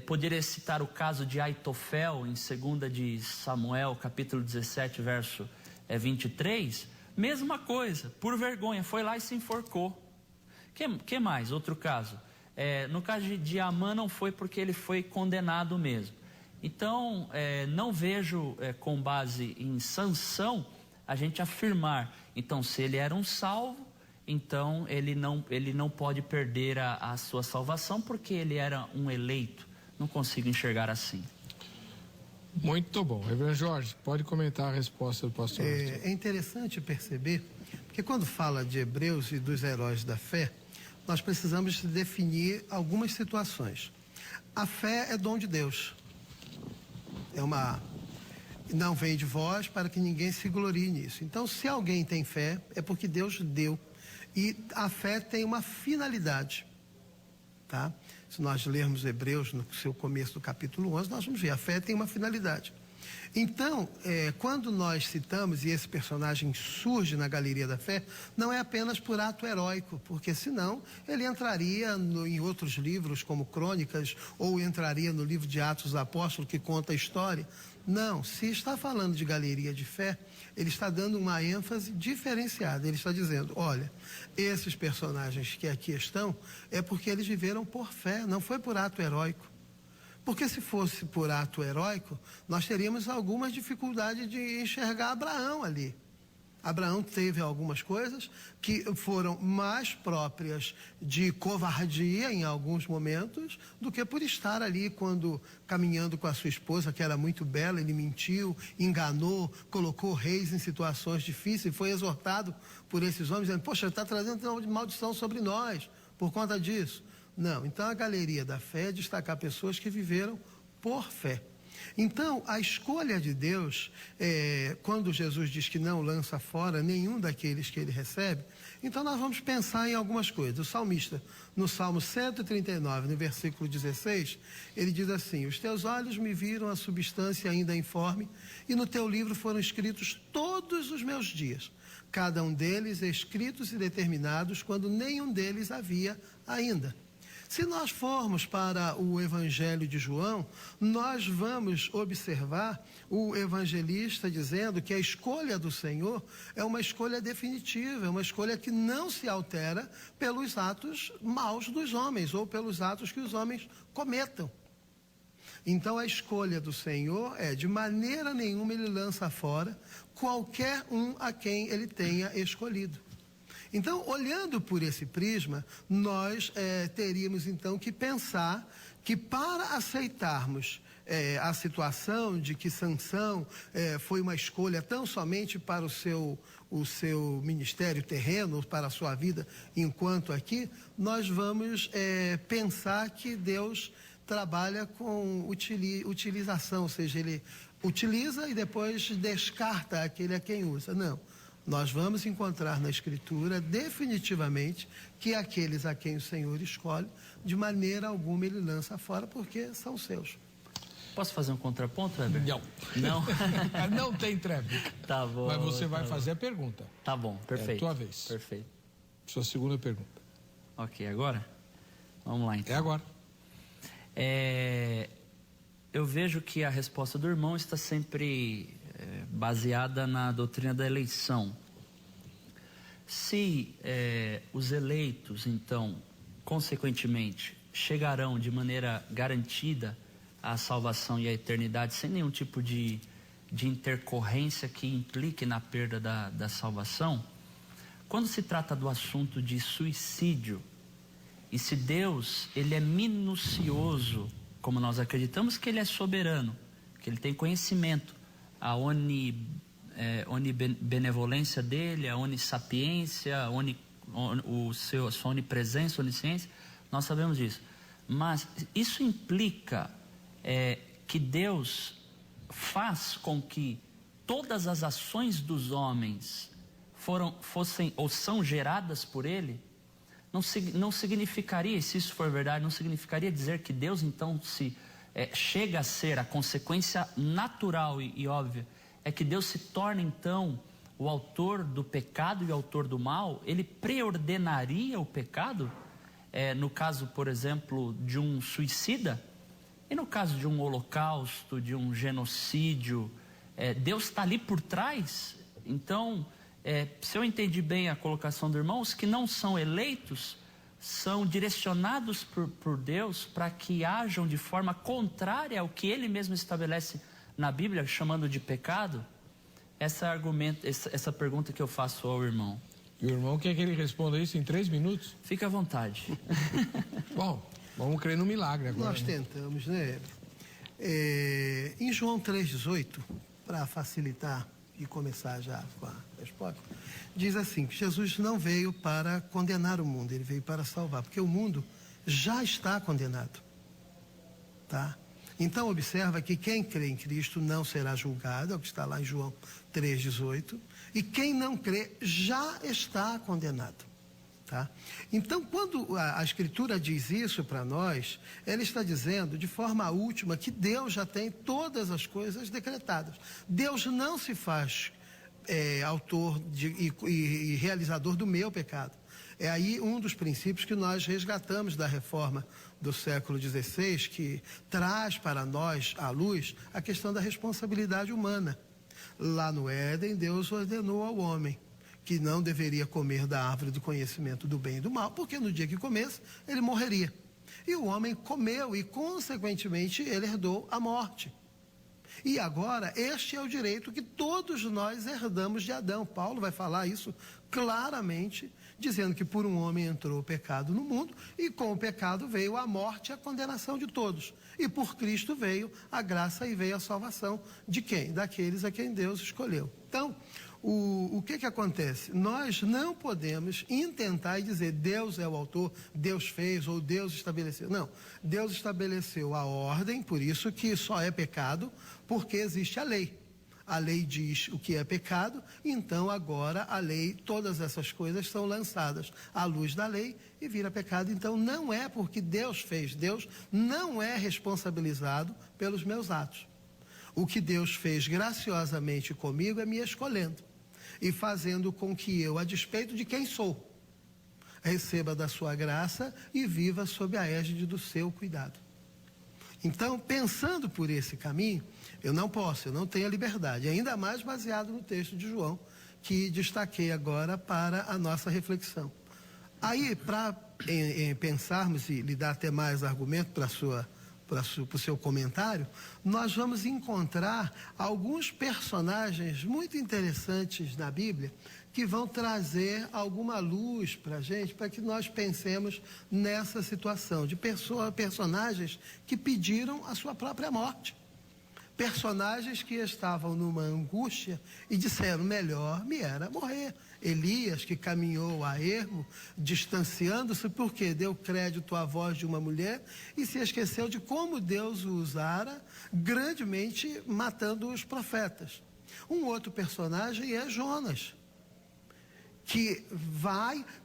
poderia citar o caso de Aitofel, em 2 de Samuel, capítulo 17, verso 23, mesma coisa, por vergonha, foi lá e se enforcou. Que mais? Outro caso. No caso de Amã não foi porque ele foi condenado mesmo. Então, não vejo com base em Sansão a gente afirmar, então se ele era um salvo, então ele não pode perder a sua salvação porque ele era um eleito. Não consigo enxergar assim. Muito bom. Reverendo Jorge, pode comentar a resposta do pastor. É interessante perceber, porque quando fala de Hebreus e dos heróis da fé, nós precisamos definir algumas situações. A fé é dom de Deus. Não vem de vós para que ninguém se glorie nisso. Então, se alguém tem fé, é porque Deus deu. E a fé tem uma finalidade, tá? Se nós lermos Hebreus no seu começo do capítulo 11, nós vamos ver, a fé tem uma finalidade. Então, quando nós citamos, e esse personagem surge na galeria da fé, não é apenas por ato heróico, porque senão ele entraria em outros livros, como Crônicas, ou entraria no livro de Atos dos Apóstolos, que conta a história. Não, se está falando de galeria de fé, ele está dando uma ênfase diferenciada. Ele está dizendo, olha, esses personagens que aqui estão, é porque eles viveram por fé, não foi por ato heróico. Porque se fosse por ato heróico, nós teríamos algumas dificuldades de enxergar Abraão ali. Abraão teve algumas coisas que foram mais próprias de covardia em alguns momentos do que por estar ali quando caminhando com a sua esposa, que era muito bela, ele mentiu, enganou, colocou reis em situações difíceis, foi exortado por esses homens, dizendo, poxa, está trazendo maldição sobre nós por conta disso. Não, então a galeria da fé é destacar pessoas que viveram por fé. Então, a escolha de Deus, quando Jesus diz que não lança fora nenhum daqueles que ele recebe, então nós vamos pensar em algumas coisas. O salmista, no Salmo 139, no versículo 16, ele diz assim, os teus olhos me viram a substância ainda informe, e no teu livro foram escritos todos os meus dias, cada um deles escritos e determinados, quando nenhum deles havia ainda. Se nós formos para o Evangelho de João, nós vamos observar o evangelista dizendo que a escolha do Senhor é uma escolha definitiva, é uma escolha que não se altera pelos atos maus dos homens ou pelos atos que os homens cometam. Então a escolha do Senhor de maneira nenhuma ele lança fora qualquer um a quem ele tenha escolhido. Então, olhando por esse prisma, nós teríamos então que pensar que para aceitarmos a situação de que Sansão foi uma escolha tão somente para o seu ministério terreno, para a sua vida enquanto aqui, nós vamos pensar que Deus trabalha com utilização, ou seja, ele utiliza e depois descarta aquele a quem usa. Não. Nós vamos encontrar na Escritura definitivamente que aqueles a quem o Senhor escolhe, de maneira alguma ele lança fora, porque são seus. Posso fazer um contraponto, Weber? Não. Não? Não tem tréplica. Tá bom. Mas você vai fazer a pergunta. Tá bom, perfeito. É a tua vez. Perfeito. Sua segunda pergunta. Ok, agora? Vamos lá, então. É agora. Eu vejo que a resposta do irmão está sempre baseada na doutrina da eleição. Se os eleitos, então, consequentemente, chegarão de maneira garantida à salvação e à eternidade, sem nenhum tipo de intercorrência que implique na perda da salvação, quando se trata do assunto de suicídio, e se Deus, ele é minucioso, como nós acreditamos que ele é soberano, que ele tem conhecimento, a onibenevolência dele, a onissapiência, sua onipresença, onisciência, nós sabemos disso. Mas isso implica que Deus faz com que todas as ações dos homens fossem ou são geradas por ele. Não significaria, se isso for verdade, não significaria dizer que Deus então chega a ser a consequência natural e óbvia, é que Deus se torna então o autor do pecado e o autor do mal? Ele preordenaria o pecado? No caso, por exemplo, de um suicida? E no caso de um holocausto, de um genocídio, Deus está ali por trás? Então, se eu entendi bem a colocação do irmão, os que não são eleitos são direcionados por Deus para que ajam de forma contrária ao que ele mesmo estabelece na Bíblia, chamando de pecado. Essa pergunta que eu faço ao irmão. E o irmão quer que ele responda isso em 3 minutos? Fique à vontade. Bom, vamos crer no milagre agora. Nós tentamos, né? Em João 3,18, para facilitar e começar já com a resposta, diz assim, que Jesus não veio para condenar o mundo, ele veio para salvar, porque o mundo já está condenado, tá? Então observa que quem crê em Cristo não será julgado, é o que está lá em João 3,18, e quem não crê já está condenado, tá? Então quando a Escritura diz isso para nós, ela está dizendo de forma última que Deus já tem todas as coisas decretadas. Deus não se faz autor e realizador do meu pecado. É aí um dos princípios que nós resgatamos da reforma do século XVI, que traz para nós à luz a questão da responsabilidade humana. Lá no Éden, Deus ordenou ao homem que não deveria comer da árvore do conhecimento do bem e do mal, porque no dia que comesse, ele morreria. E o homem comeu e, consequentemente, ele herdou a morte. E agora, este é o direito que todos nós herdamos de Adão. Paulo vai falar isso claramente, dizendo que por um homem entrou o pecado no mundo, e com o pecado veio a morte e a condenação de todos. E por Cristo veio a graça e veio a salvação de quem? Daqueles a quem Deus escolheu. Então, o que acontece? Nós não podemos intentar e dizer Deus é o autor, Deus fez ou Deus estabeleceu. Não, Deus estabeleceu a ordem, por isso que só é pecado, porque existe a lei. A lei diz o que é pecado, então agora a lei, todas essas coisas são lançadas à luz da lei e vira pecado. Então não é porque Deus fez, Deus não é responsabilizado pelos meus atos. O que Deus fez graciosamente comigo é me escolhendo e fazendo com que eu, a despeito de quem sou, receba da sua graça e viva sob a égide do seu cuidado. Então, pensando por esse caminho, eu não tenho a liberdade, ainda mais baseado no texto de João, que destaquei agora para a nossa reflexão. Aí, para pensarmos e lhe dar até mais argumento para a sua para o seu comentário, nós vamos encontrar alguns personagens muito interessantes na Bíblia que vão trazer alguma luz para a gente, para que nós pensemos nessa situação de personagens que pediram a sua própria morte. Personagens que estavam numa angústia e disseram, melhor me era morrer. Elias, que caminhou a ermo, distanciando-se porque deu crédito à voz de uma mulher e se esqueceu de como Deus o usara grandemente matando os profetas. Um outro personagem é Jonas, que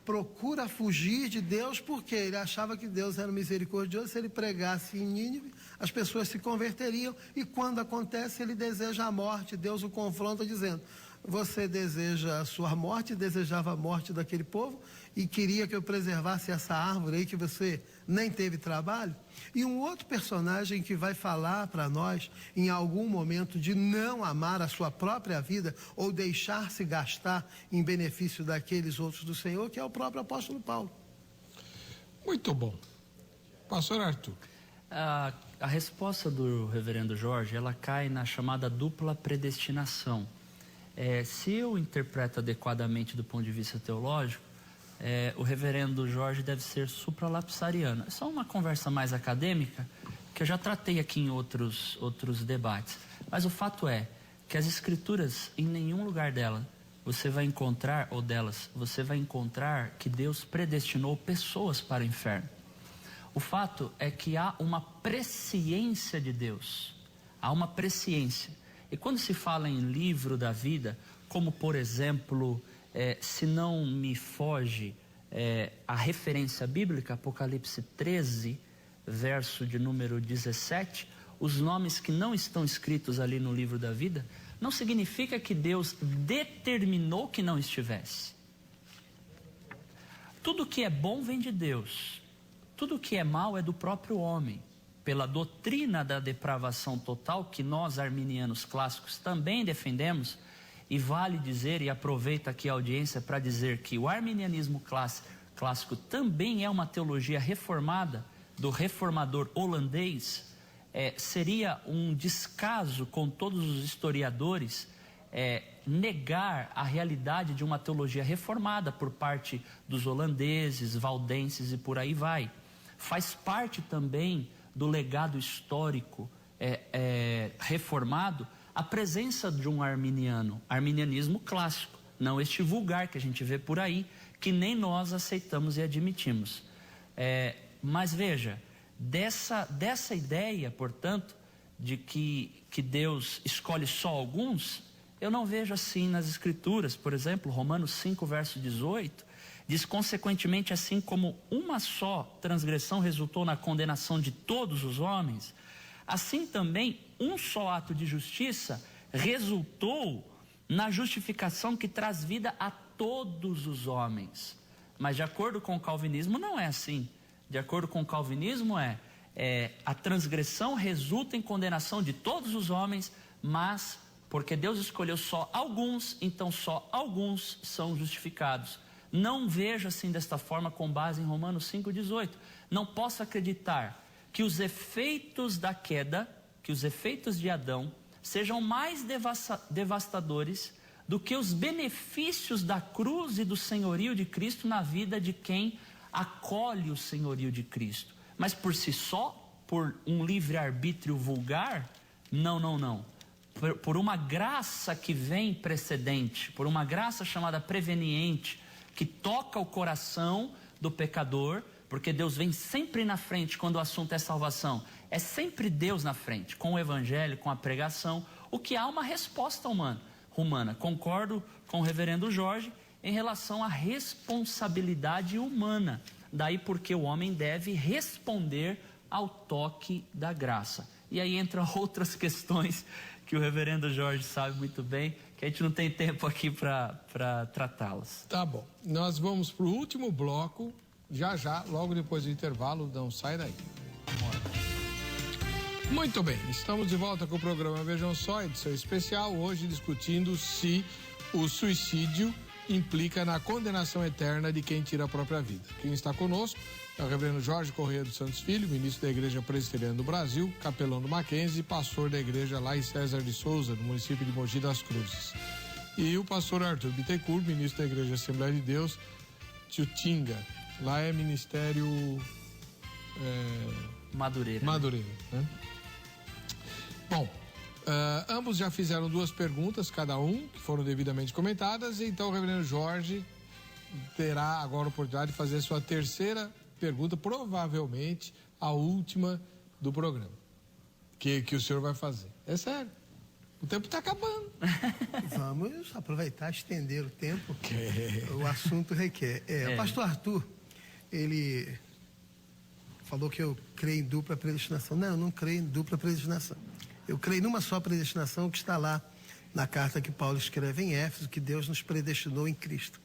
procura fugir de Deus porque ele achava que Deus era misericordioso. Se ele pregasse em Nínive, as pessoas se converteriam, e quando acontece, ele deseja a morte. Deus o confronta dizendo, você deseja a sua morte, desejava a morte daquele povo e queria que eu preservasse essa árvore aí que você nem teve trabalho. E um outro personagem que vai falar para nós em algum momento de não amar a sua própria vida ou deixar-se gastar em benefício daqueles outros do Senhor, que é o próprio apóstolo Paulo. Muito bom. Pastor Arthur. A resposta do reverendo Jorge, ela cai na chamada dupla predestinação. Se eu interpreto adequadamente do ponto de vista teológico, o reverendo Jorge deve ser supralapsariano. É só uma conversa mais acadêmica, que eu já tratei aqui em outros debates. Mas o fato é que as escrituras, em nenhum lugar você vai encontrar que Deus predestinou pessoas para o inferno. O fato é que há uma presciência de Deus. Há uma presciência. E quando se fala em livro da vida, como por exemplo, se não me foge a referência bíblica, Apocalipse 13, verso de número 17, os nomes que não estão escritos ali no livro da vida, não significa que Deus determinou que não estivesse. Tudo que é bom vem de Deus, tudo que é mal é do próprio homem. Pela doutrina da depravação total, que nós arminianos clássicos também defendemos, e vale dizer, e aproveita aqui a audiência para dizer que o arminianismo clássico também é uma teologia reformada, do reformador holandês, seria um descaso com todos os historiadores negar a realidade de uma teologia reformada por parte dos holandeses, valdenses e por aí vai. Faz parte também do legado histórico reformado, a presença de um arminianismo clássico, não este vulgar que a gente vê por aí, que nem nós aceitamos e admitimos. Mas veja, dessa ideia, portanto, de que Deus escolhe só alguns, eu não vejo assim nas Escrituras. Por exemplo, Romanos 5, verso 18, diz, consequentemente, assim como uma só transgressão resultou na condenação de todos os homens, assim também um só ato de justiça resultou na justificação que traz vida a todos os homens. Mas de acordo com o calvinismo não é assim. De acordo com o calvinismo a transgressão resulta em condenação de todos os homens, mas porque Deus escolheu só alguns, então só alguns são justificados. Não vejo assim desta forma com base em Romanos 5,18. Não posso acreditar que os efeitos da queda, que os efeitos de Adão, sejam mais devastadores do que os benefícios da cruz e do senhorio de Cristo na vida de quem acolhe o senhorio de Cristo. Mas por si só, por um livre-arbítrio vulgar, não. Por uma graça que vem precedente, por uma graça chamada preveniente, que toca o coração do pecador, porque Deus vem sempre na frente quando o assunto é salvação. É sempre Deus na frente, com o evangelho, com a pregação, o que há uma resposta humana. Concordo com o reverendo Jorge em relação à responsabilidade humana. Daí porque o homem deve responder ao toque da graça. E aí entram outras questões que o reverendo Jorge sabe muito bem, que a gente não tem tempo aqui para tratá-las. Tá bom. Nós vamos para o último bloco, já, logo depois do intervalo, não sai daí. Muito bem, estamos de volta com o programa Vejam Só, edição especial, hoje discutindo se o suicídio implica na condenação eterna de quem tira a própria vida. Quem está conosco é o reverendo Jorge Corrêa dos Santos Filho, ministro da Igreja Presbiteriana do Brasil, capelão do Mackenzie e pastor da igreja lá em César de Souza, no município de Mogi das Cruzes. E o pastor Arthur Bittencourt, ministro da Igreja Assembleia de Deus, Tchutinga. Lá é ministério... Madureira. Né? Bom, ambos já fizeram 2 perguntas, cada um, que foram devidamente comentadas, então o reverendo Jorge terá agora a oportunidade de fazer a sua terceira pergunta, provavelmente a última do programa, que o senhor vai fazer. É sério, o tempo está acabando. Vamos aproveitar, estender o tempo, o assunto requer. O pastor Arthur, ele falou que eu creio em dupla predestinação. Não, eu não creio em dupla predestinação. Eu creio numa só predestinação, que está lá na carta que Paulo escreve em Éfeso, que Deus nos predestinou em Cristo.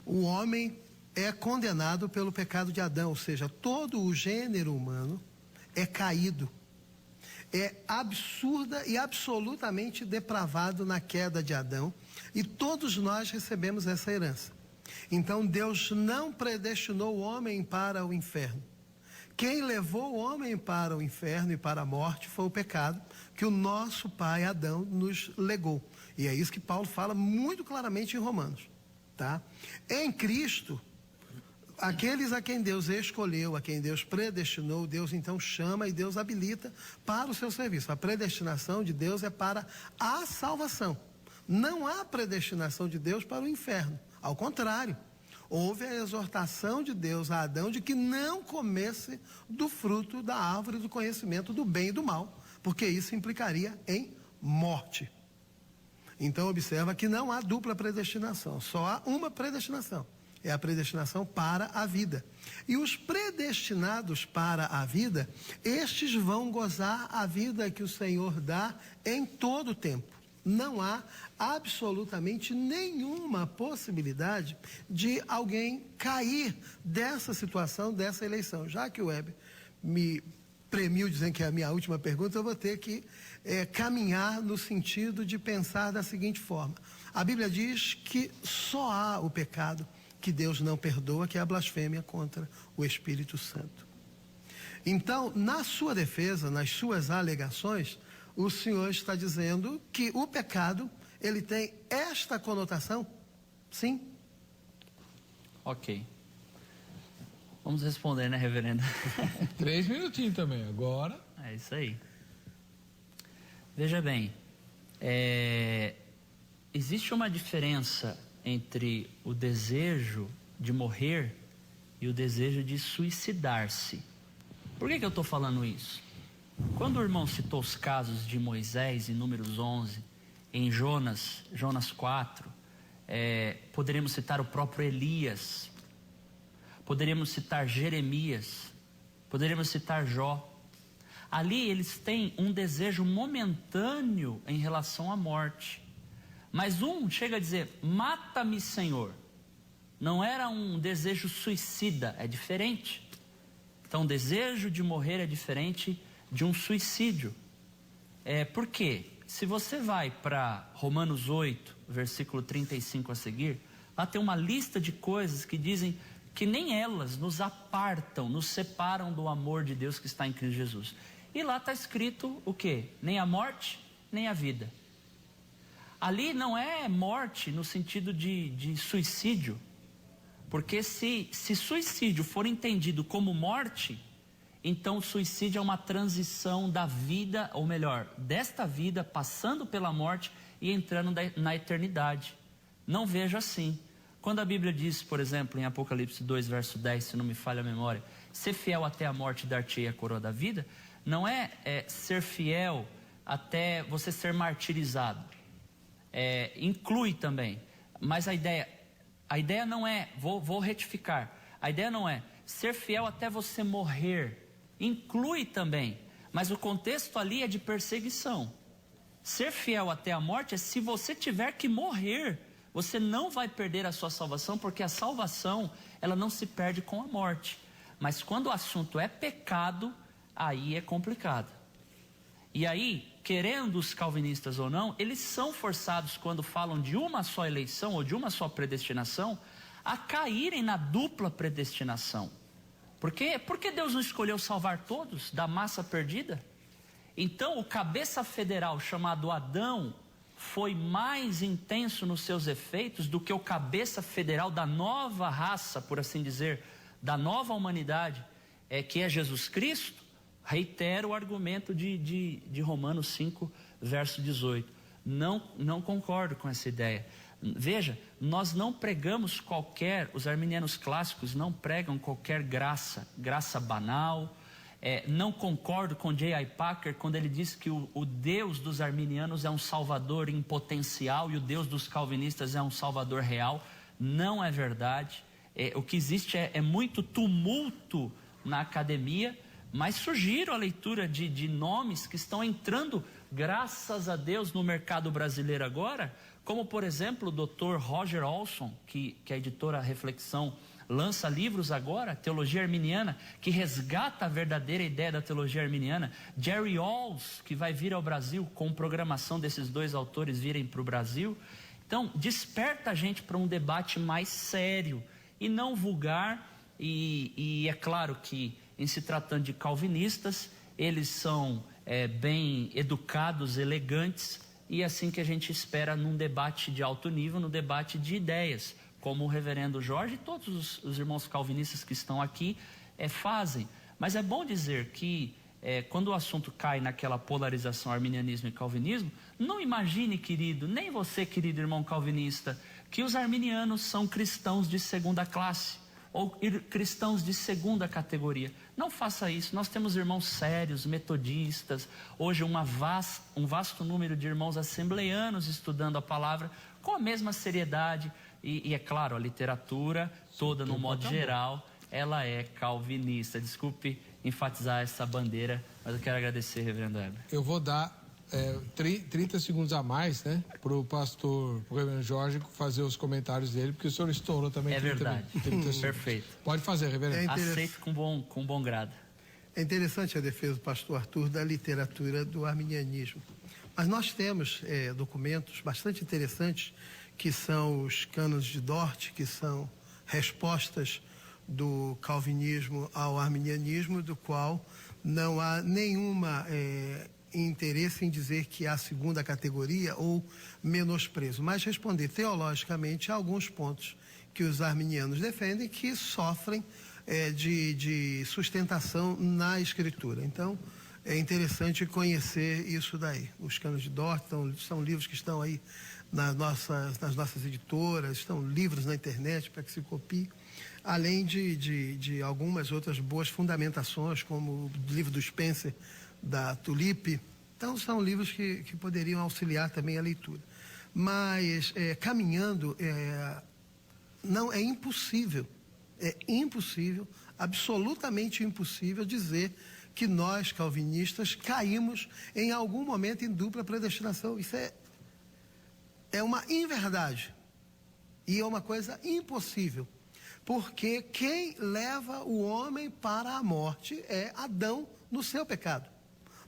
O homem é condenado pelo pecado de Adão, ou seja, todo o gênero humano é caído, é absurda e absolutamente depravado na queda de Adão, e todos nós recebemos essa herança. Então Deus não predestinou o homem para o inferno. Quem levou o homem para o inferno e para a morte foi o pecado que o nosso pai Adão nos legou. E é isso que Paulo fala muito claramente em Romanos, tá? Em Cristo, aqueles a quem Deus escolheu, a quem Deus predestinou, Deus então chama e Deus habilita para o seu serviço. A predestinação de Deus é para a salvação. Não há predestinação de Deus para o inferno. Ao contrário, houve a exortação de Deus a Adão de que não comesse do fruto da árvore do conhecimento do bem e do mal, porque isso implicaria em morte. Então observa que não há dupla predestinação, só há uma predestinação. É a predestinação para a vida. E os predestinados para a vida, estes vão gozar a vida que o Senhor dá em todo o tempo. Não há absolutamente nenhuma possibilidade de alguém cair dessa situação, dessa eleição. Já que o Weber me premiu dizendo que é a minha última pergunta, eu vou ter que caminhar no sentido de pensar da seguinte forma. A Bíblia diz que só há o pecado que Deus não perdoa, que é a blasfêmia contra o Espírito Santo. Então, na sua defesa, nas suas alegações, o senhor está dizendo que o pecado, ele tem esta conotação? Sim? Ok. Vamos responder, né, reverendo? 3 minutinhos também, agora. É isso aí. Veja bem, existe uma diferença entre o desejo de morrer e o desejo de suicidar-se. Por que eu estou falando isso? Quando o irmão citou os casos de Moisés em Números 11, em Jonas 4, poderíamos citar o próprio Elias, poderíamos citar Jeremias, poderíamos citar Jó. Ali eles têm um desejo momentâneo em relação à morte. Mas um chega a dizer, mata-me, Senhor. Não era um desejo suicida, é diferente. Então o desejo de morrer é diferente de um suicídio. Por quê? Se você vai para Romanos 8, versículo 35 a seguir, lá tem uma lista de coisas que dizem que nem elas nos apartam, nos separam do amor de Deus que está em Cristo Jesus. E lá está escrito o quê? Nem a morte, nem a vida. Ali não é morte no sentido de suicídio, porque se suicídio for entendido como morte, então o suicídio é uma transição da vida, ou melhor, desta vida, passando pela morte e entrando na eternidade. Não vejo assim. Quando a Bíblia diz, por exemplo, em Apocalipse 2, verso 10, se não me falha a memória, ser fiel até a morte dar-te-ei a coroa da vida, não é ser fiel até você ser martirizado. Inclui também, mas a ideia não é, vou retificar, a ideia não é ser fiel até você morrer, inclui também, mas o contexto ali é de perseguição. Ser fiel até a morte é se você tiver que morrer, você não vai perder a sua salvação, porque a salvação, ela não se perde com a morte. Mas quando o assunto é pecado, aí é complicado. E aí, querendo os calvinistas ou não, eles são forçados, quando falam de uma só eleição ou de uma só predestinação, a caírem na dupla predestinação. Por quê? Porque Deus não escolheu salvar todos da massa perdida? Então o cabeça federal chamado Adão foi mais intenso nos seus efeitos do que o cabeça federal da nova raça, por assim dizer, da nova humanidade, que é Jesus Cristo. Reitero o argumento de Romanos 5, verso 18. Não concordo com essa ideia. Veja, nós não pregamos os arminianos clássicos não pregam qualquer graça banal. Não concordo com J.I. Packer quando ele diz que o Deus dos arminianos é um salvador em potencial e o Deus dos calvinistas é um salvador real. Não é verdade. O que existe é muito tumulto na academia, mas sugiro a leitura de nomes que estão entrando, graças a Deus, no mercado brasileiro agora, como por exemplo o Dr. Roger Olson, que a editora Reflexão lança livros agora, Teologia Arminiana, que resgata a verdadeira ideia da teologia arminiana. Jerry Walls, que vai vir ao Brasil, com programação desses dois autores virem para o Brasil. Então, desperta a gente para um debate mais sério e não vulgar. E é claro que, em se tratando de calvinistas, eles são bem educados, elegantes, e é assim que a gente espera num debate de alto nível, no debate de ideias, como o reverendo Jorge e todos os irmãos calvinistas que estão aqui fazem. Mas é bom dizer que quando o assunto cai naquela polarização arminianismo e calvinismo, não imagine, querido, nem você, querido irmão calvinista, que os arminianos são cristãos de segunda classe ou cristãos de segunda categoria. Não faça isso. Nós temos irmãos sérios, metodistas, hoje um vasto número de irmãos assembleianos estudando a palavra com a mesma seriedade. E é claro, a literatura toda, no modo geral, ela é calvinista. Desculpe enfatizar essa bandeira, mas eu quero agradecer, reverendo Heber. Eu vou dar 30 segundos a mais, né, para o reverendo Jorge fazer os comentários dele, porque o senhor estourou também. É 30 verdade. 30 segundos. Perfeito. Pode fazer, reverendo. Aceito com bom grado. É interessante a defesa do pastor Arthur da literatura do arminianismo. Mas nós temos documentos bastante interessantes, que são os cânones de Dort, que são respostas do calvinismo ao arminianismo, do qual não há nenhuma interesse em dizer que há segunda categoria ou menosprezo, mas responder teologicamente a alguns pontos que os arminianos defendem, que sofrem de sustentação na Escritura. Então, é interessante conhecer isso daí. Os cânones de Dort são livros que estão aí nas nossas editoras, estão livros na internet para que se copie, além de algumas outras boas fundamentações, como o livro do Spencer, da Tulip. Então, são livros que poderiam auxiliar também a leitura. Mas, caminhando, não é impossível, absolutamente impossível dizer que nós, calvinistas, caímos em algum momento em dupla predestinação. Isso é uma inverdade e é uma coisa impossível, porque quem leva o homem para a morte é Adão no seu pecado.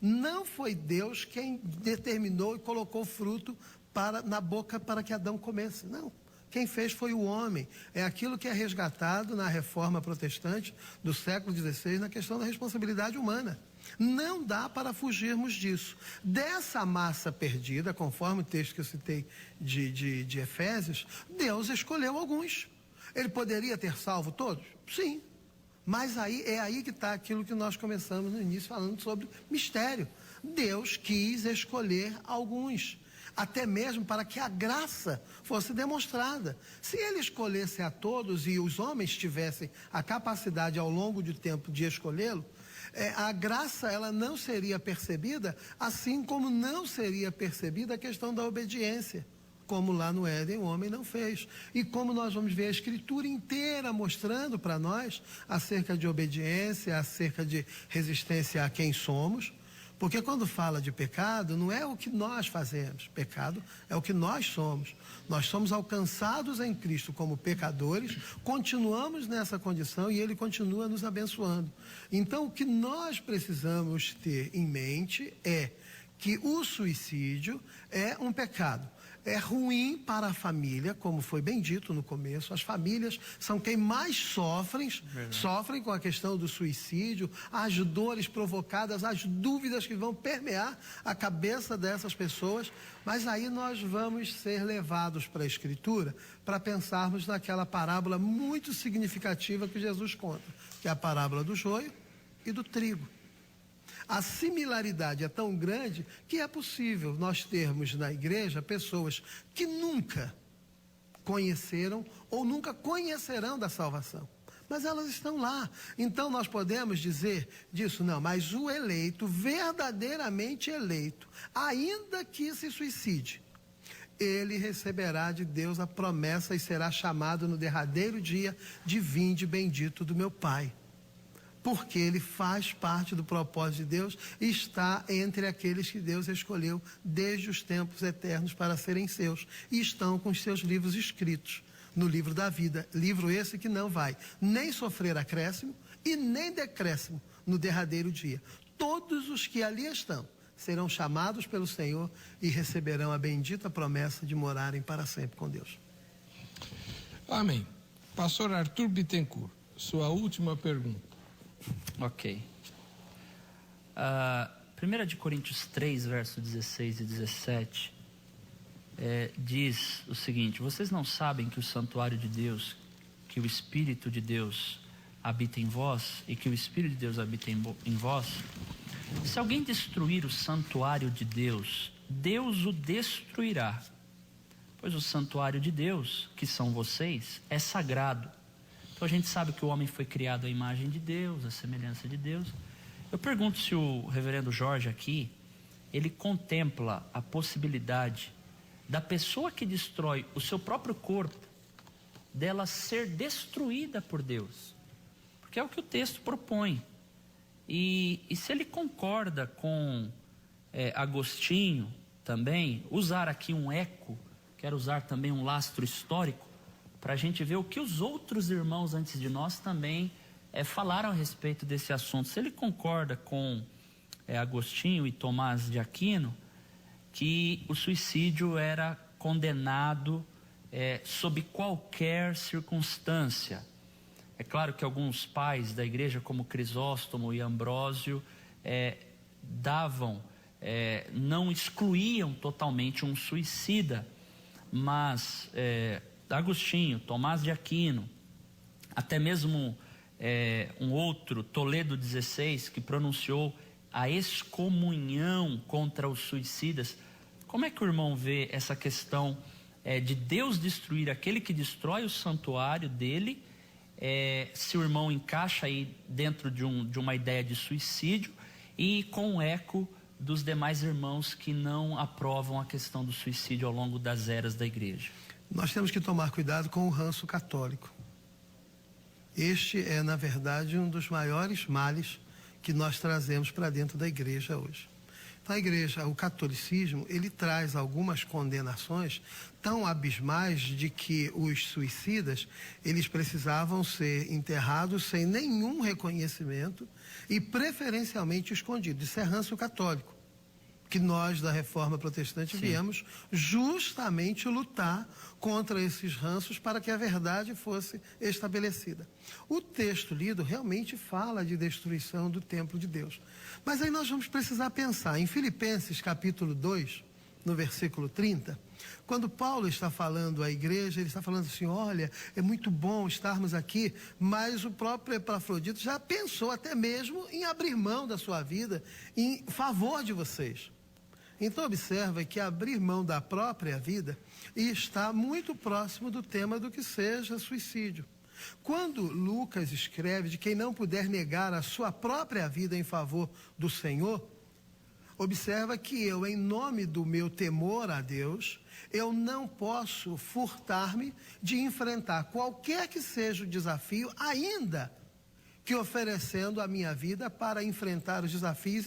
Não foi Deus quem determinou e colocou fruto na boca para que Adão comesse, não. Quem fez foi o homem. É aquilo que é resgatado na reforma protestante do século XVI, na questão da responsabilidade humana. Não dá para fugirmos disso. Dessa massa perdida, conforme o texto que eu citei de Efésios, Deus escolheu alguns. Ele poderia ter salvo todos? Sim. Mas aí que está aquilo que nós começamos no início falando sobre mistério. Deus quis escolher alguns, até mesmo para que a graça fosse demonstrada. Se ele escolhesse a todos e os homens tivessem a capacidade ao longo do tempo de escolhê-lo, a graça ela não seria percebida, assim como não seria percebida a questão da obediência, como lá no Éden o homem não fez. E como nós vamos ver a Escritura inteira mostrando para nós acerca de obediência, acerca de resistência a quem somos. Porque quando fala de pecado, não é o que nós fazemos. Pecado é o que nós somos. Nós somos alcançados em Cristo como pecadores, continuamos nessa condição e Ele continua nos abençoando. Então, o que nós precisamos ter em mente é que o suicídio é um pecado. É ruim para a família, como foi bem dito no começo. As famílias são quem mais sofrem com a questão do suicídio, as dores provocadas, as dúvidas que vão permear a cabeça dessas pessoas. Mas aí nós vamos ser levados para a Escritura para pensarmos naquela parábola muito significativa que Jesus conta, que é a parábola do joio e do trigo. A similaridade é tão grande que é possível nós termos na igreja pessoas que nunca conheceram ou nunca conhecerão da salvação. Mas elas estão lá. Então nós podemos dizer disso, não, mas o eleito, verdadeiramente eleito, ainda que se suicide, ele receberá de Deus a promessa e será chamado no derradeiro dia de vinde bendito do meu Pai. Porque ele faz parte do propósito de Deus e está entre aqueles que Deus escolheu desde os tempos eternos para serem seus. E estão com os seus livros escritos no livro da vida. Livro esse que não vai nem sofrer acréscimo e nem decréscimo no derradeiro dia. Todos os que ali estão serão chamados pelo Senhor e receberão a bendita promessa de morarem para sempre com Deus. Amém. Pastor Arthur Bittencourt, sua última pergunta. Ok. 1 de Coríntios 3, versos 16 e 17, diz o seguinte: vocês não sabem que o santuário de Deus, que o Espírito de Deus habita em vós e que o Espírito de Deus habita em vós? Se alguém destruir o santuário de Deus, Deus o destruirá, pois o santuário de Deus, que são vocês, é sagrado. Então a gente sabe que o homem foi criado à imagem de Deus, à semelhança de Deus. Eu pergunto se o reverendo Jorge aqui, ele contempla a possibilidade da pessoa que destrói o seu próprio corpo, dela ser destruída por Deus. Porque é o que o texto propõe. E se ele concorda com Agostinho também, usar aqui um eco, quero usar também um lastro histórico, para a gente ver o que os outros irmãos antes de nós também falaram a respeito desse assunto. Se ele concorda com Agostinho e Tomás de Aquino, que o suicídio era condenado sob qualquer circunstância. É claro que alguns pais da igreja, como Crisóstomo e Ambrósio, não excluíam totalmente um suicida, mas Agostinho, Tomás de Aquino, até mesmo um outro, Toledo XVI, que pronunciou a excomunhão contra os suicidas. Como é que o irmão vê essa questão de Deus destruir aquele que destrói o santuário dele? Se o irmão encaixa aí dentro de uma ideia de suicídio e com o eco dos demais irmãos que não aprovam a questão do suicídio ao longo das eras da igreja. Nós temos que tomar cuidado com o ranço católico. Este é, na verdade, um dos maiores males que nós trazemos para dentro da igreja hoje. Então, a igreja, o catolicismo, ele traz algumas condenações tão abismais de que os suicidas, eles precisavam ser enterrados sem nenhum reconhecimento e preferencialmente escondidos. Isso é ranço católico, que nós da Reforma Protestante viemos justamente lutar contra esses ranços para que a verdade fosse estabelecida. O texto lido realmente fala de destruição do templo de Deus. Mas aí nós vamos precisar pensar em Filipenses capítulo 2, no versículo 30, quando Paulo está falando à igreja, ele está falando assim: olha, é muito bom estarmos aqui, mas o próprio Epafrodito já pensou até mesmo em abrir mão da sua vida em favor de vocês. Então observa que abrir mão da própria vida está muito próximo do tema do que seja suicídio. Quando Lucas escreve de quem não puder negar a sua própria vida em favor do Senhor, observa que eu, em nome do meu temor a Deus, eu não posso furtar-me de enfrentar qualquer que seja o desafio, ainda que oferecendo a minha vida para enfrentar os desafios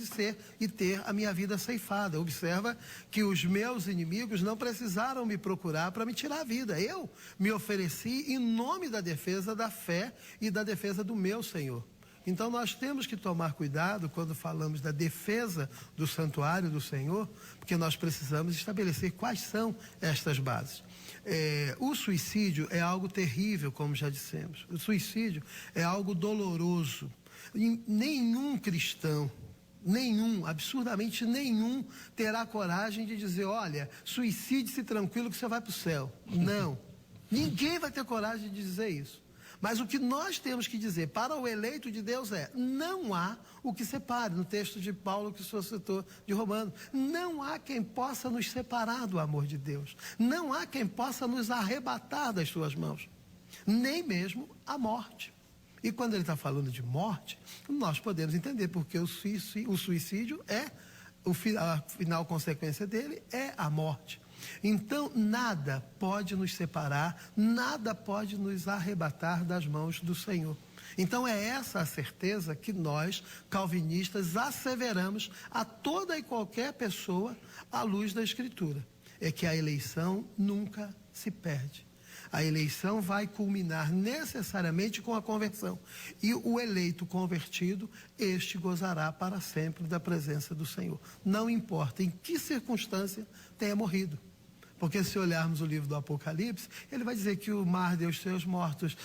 e ter a minha vida ceifada. Observa que os meus inimigos não precisaram me procurar para me tirar a vida. Eu me ofereci em nome da defesa da fé e da defesa do meu Senhor. Então nós temos que tomar cuidado quando falamos da defesa do santuário do Senhor, porque nós precisamos estabelecer quais são estas bases. O suicídio é algo terrível, como já dissemos. O suicídio é algo doloroso. Nenhum cristão, absurdamente nenhum, terá coragem de dizer, olha, suicide-se tranquilo que você vai para o céu. Não. Ninguém vai ter coragem de dizer isso. Mas o que nós temos que dizer para o eleito de Deus é, não há o que separe, no texto de Paulo que o senhor citou de Romanos, não há quem possa nos separar do amor de Deus, não há quem possa nos arrebatar das suas mãos, nem mesmo a morte. E quando ele está falando de morte, nós podemos entender porque o suicídio a final consequência dele é a morte. Então, nada pode nos separar, nada pode nos arrebatar das mãos do Senhor. Então, é essa a certeza que nós, calvinistas, asseveramos a toda e qualquer pessoa à luz da Escritura. É que a eleição nunca se perde. A eleição vai culminar necessariamente com a conversão. E o eleito convertido, este gozará para sempre da presença do Senhor. Não importa em que circunstância tenha morrido. Porque se olharmos o livro do Apocalipse, ele vai dizer que o mar deu os seus mortos.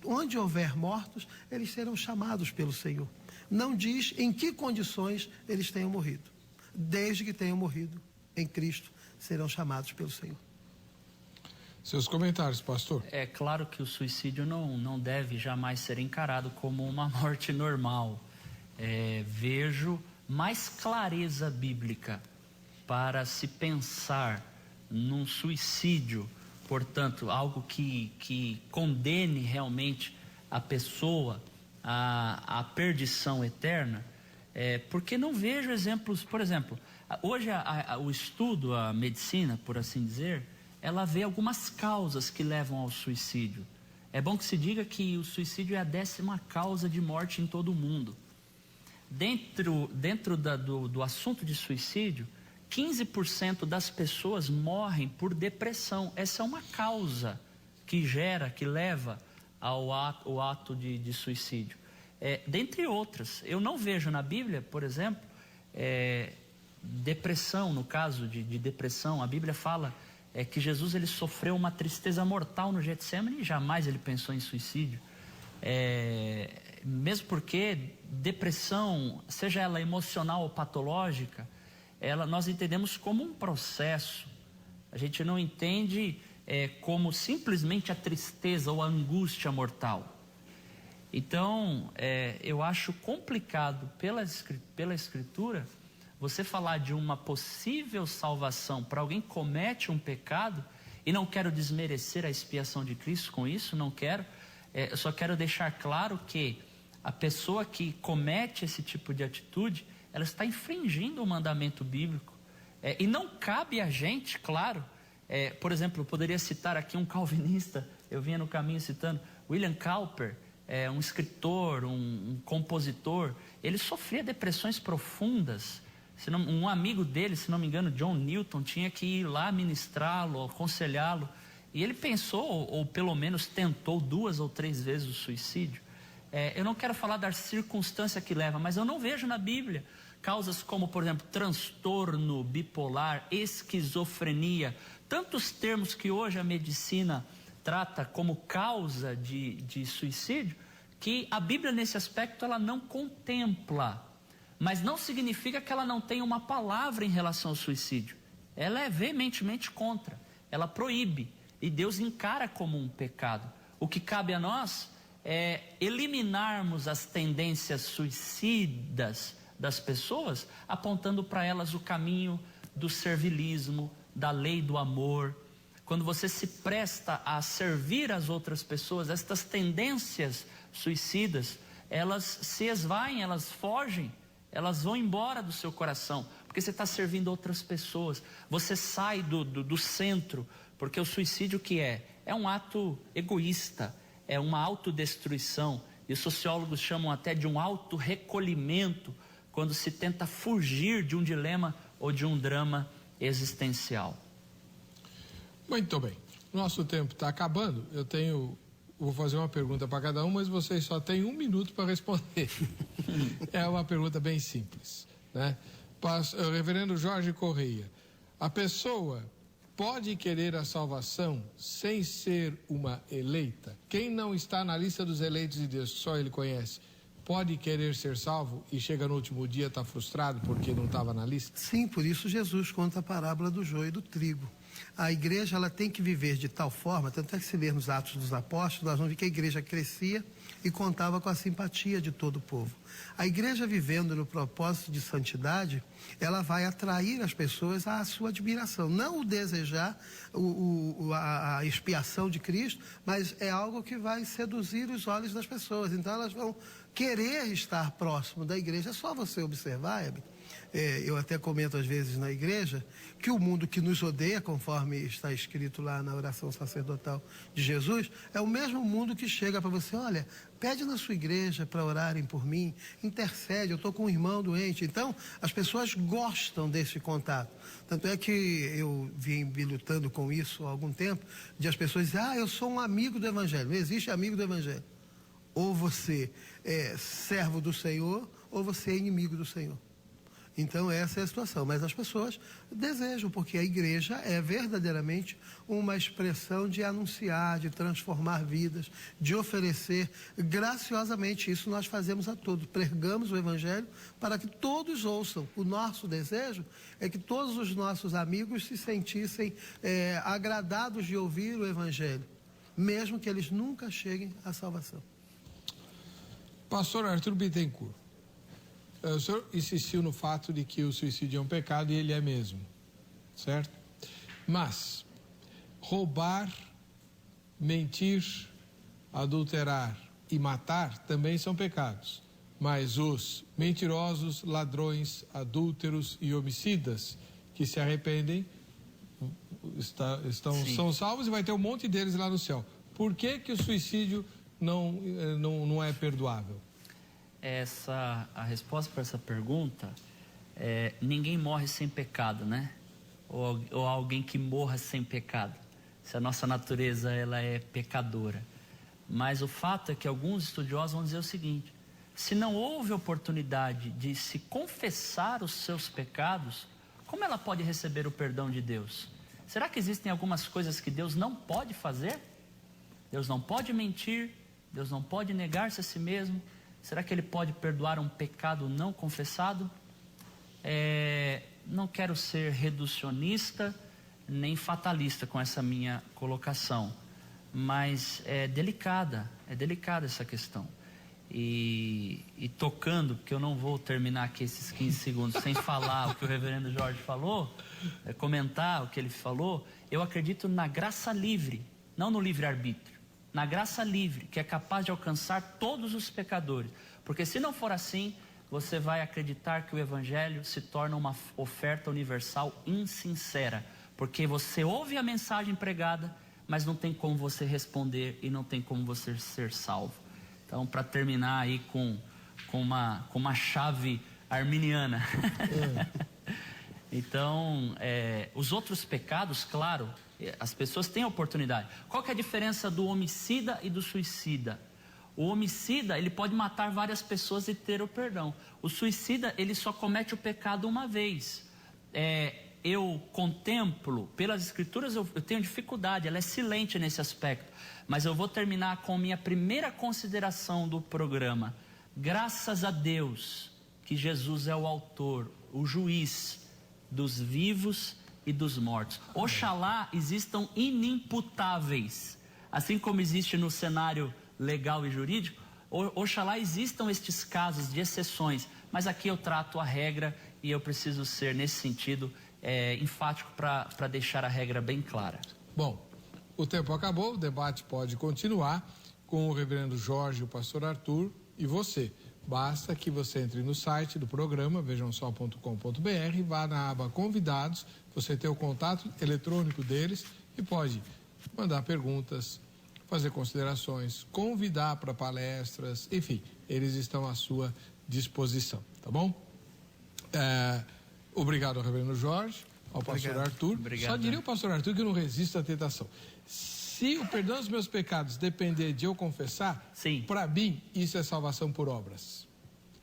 Onde houver mortos, eles serão chamados pelo Senhor. Não diz em que condições eles tenham morrido. Desde que tenham morrido em Cristo, serão chamados pelo Senhor. Seus comentários, pastor. É claro que o suicídio não deve jamais ser encarado como uma morte normal. Vejo mais clareza bíblica para se pensar num suicídio, portanto, algo que condene realmente a pessoa à perdição eterna, porque não vejo exemplos. Por exemplo, hoje o estudo, a medicina, por assim dizer, ela vê algumas causas que levam ao suicídio. É bom que se diga que o suicídio é a 10ª causa de morte em todo o mundo. Dentro do assunto de suicídio, 15% das pessoas morrem por depressão. Essa é uma causa que leva ao ato de suicídio. Dentre outras, eu não vejo na Bíblia, por exemplo, depressão. No caso de depressão, a Bíblia fala que Jesus ele sofreu uma tristeza mortal no Getsemane e jamais ele pensou em suicídio. Mesmo porque depressão, seja ela emocional ou patológica, nós entendemos como um processo. A gente não entende como simplesmente a tristeza ou a angústia mortal. Então, eu acho complicado pela Escritura você falar de uma possível salvação para alguém que comete um pecado, e não quero desmerecer a expiação de Cristo com isso, não quero. Eu só quero deixar claro que a pessoa que comete esse tipo de atitude, ela está infringindo o mandamento bíblico. E não cabe a gente, claro, por exemplo, eu poderia citar aqui um calvinista, eu vinha no caminho citando, William Cowper, um escritor, um compositor, ele sofria depressões profundas. Um amigo dele, se não me engano, John Newton, tinha que ir lá ministrá-lo, aconselhá-lo, e ele pensou, ou pelo menos tentou 2 ou 3 vezes o suicídio. Eu não quero falar da circunstância que leva, mas eu não vejo na Bíblia causas como, por exemplo, transtorno bipolar, esquizofrenia, tantos termos que hoje a medicina trata como causa de suicídio, que a Bíblia nesse aspecto ela não contempla, mas não significa que ela não tenha uma palavra em relação ao suicídio. Ela é veementemente contra, ela proíbe, e Deus encara como um pecado. O que cabe a nós é eliminarmos as tendências suicidas das pessoas, apontando para elas o caminho do servilismo, da lei do amor. Quando você se presta a servir as outras pessoas, estas tendências suicidas, elas se esvaem, elas fogem, elas vão embora do seu coração, porque você está servindo outras pessoas. Você sai do centro, porque o suicídio que é um ato egoísta, é uma autodestruição, e os sociólogos chamam até de um autorrecolhimento, quando se tenta fugir de um dilema ou de um drama existencial. Muito bem, nosso tempo está acabando. Eu tenho vou fazer uma pergunta para cada um, mas vocês só têm 1 minuto para responder. É uma pergunta bem simples, né? Reverendo Jorge Correia, a pessoa pode querer a salvação sem ser uma eleita? Quem não está na lista dos eleitos de Deus, que só ele conhece, pode querer ser salvo e chega no último dia, está frustrado porque não estava na lista? Sim, por isso Jesus conta a parábola do joio e do trigo. A igreja, ela tem que viver de tal forma, tanto é que se ler nos Atos dos Apóstolos, nós vamos ver que a igreja crescia e contava com a simpatia de todo o povo. A igreja vivendo no propósito de santidade, ela vai atrair as pessoas à sua admiração. Não o desejar a expiação de Cristo, mas é algo que vai seduzir os olhos das pessoas. Então elas vão querer estar próximo da igreja. É só você observar, Hebe. Eu até comento às vezes na igreja que o mundo que nos odeia, conforme está escrito lá na oração sacerdotal de Jesus, é o mesmo mundo que chega para você: olha, pede na sua igreja para orarem por mim, intercede, eu estou com um irmão doente. Então, as pessoas gostam desse contato. Tanto é que eu vim lutando com isso há algum tempo, de as pessoas dizerem: eu sou um amigo do Evangelho. Não existe amigo do Evangelho. Ou você é servo do Senhor, ou você é inimigo do Senhor. Então essa é a situação, mas as pessoas desejam, porque a igreja é verdadeiramente uma expressão de anunciar, de transformar vidas, de oferecer graciosamente. Isso nós fazemos a todos, pregamos o Evangelho para que todos ouçam. O nosso desejo é que todos os nossos amigos se sentissem agradados de ouvir o Evangelho, mesmo que eles nunca cheguem à salvação. Pastor Arthur Bittencourt, o senhor insistiu no fato de que o suicídio é um pecado, e ele é mesmo, certo? Mas roubar, mentir, adulterar e matar também são pecados. Mas os mentirosos, ladrões, adúlteros e homicidas que se arrependem são salvos, e vai ter um monte deles lá no céu. Por que o suicídio não é perdoável? A resposta para essa pergunta é: ninguém morre sem pecado, né? Ou alguém que morra sem pecado, se a nossa natureza ela é pecadora. Mas o fato é que alguns estudiosos vão dizer o seguinte: se não houve oportunidade de se confessar os seus pecados, como ela pode receber o perdão de Deus? Será que existem algumas coisas que Deus não pode fazer? Deus não pode mentir, Deus não pode negar-se a si mesmo. Será que Ele pode perdoar um pecado não confessado? Não quero ser reducionista nem fatalista com essa minha colocação, mas é delicada essa questão. E tocando, porque eu não vou terminar aqui esses 15 segundos sem falar o que o reverendo Jorge falou, comentar o que ele falou. Eu acredito na graça livre, não no livre-arbítrio. Na graça livre, que é capaz de alcançar todos os pecadores. Porque se não for assim, você vai acreditar que o Evangelho se torna uma oferta universal insincera. Porque você ouve a mensagem pregada, mas não tem como você responder e não tem como você ser salvo. Então, para terminar aí com uma chave arminiana. Então, os outros pecados, claro, as pessoas têm oportunidade. Qual que é a diferença do homicida e do suicida? O homicida, ele pode matar várias pessoas e ter o perdão. O suicida, ele só comete o pecado uma vez. Eu contemplo, pelas escrituras eu tenho dificuldade, ela é silente nesse aspecto. Mas eu vou terminar com minha primeira consideração do programa. Graças a Deus que Jesus é o autor, o juiz dos vivos e dos mortos. Oxalá existam inimputáveis, assim como existe no cenário legal e jurídico. Oxalá existam estes casos de exceções, mas aqui eu trato a regra e eu preciso ser, nesse sentido, enfático para deixar a regra bem clara. Bom, o tempo acabou, o debate pode continuar com o reverendo Jorge, o pastor Arthur e você. Basta que você entre no site do programa, vejamsó.com.br, vá na aba Convidados, você tem o contato eletrônico deles e pode mandar perguntas, fazer considerações, convidar para palestras, enfim, eles estão à sua disposição, tá bom? Obrigado ao reverendo Jorge, ao pastor Arthur. Obrigado. Só diria o pastor Arthur que eu não resisto à tentação. Se se o perdão dos meus pecados depender de eu confessar, para mim, isso é salvação por obras.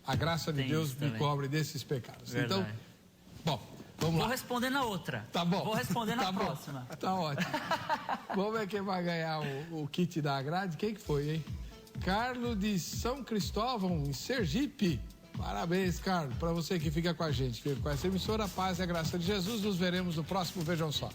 A graça de Deus me cobre desses pecados. Verdade. Então, bom, vamos lá. Vou responder na outra. Tá bom. Vou responder na próxima. Tá ótimo. Vamos ver quem vai ganhar o kit da grade. Quem que foi, hein? Carlos de São Cristóvão, em Sergipe. Parabéns, Carlos, para você que fica com a gente. Fica com essa emissora, a paz e a graça de Jesus. Nos veremos no próximo Vejam Só.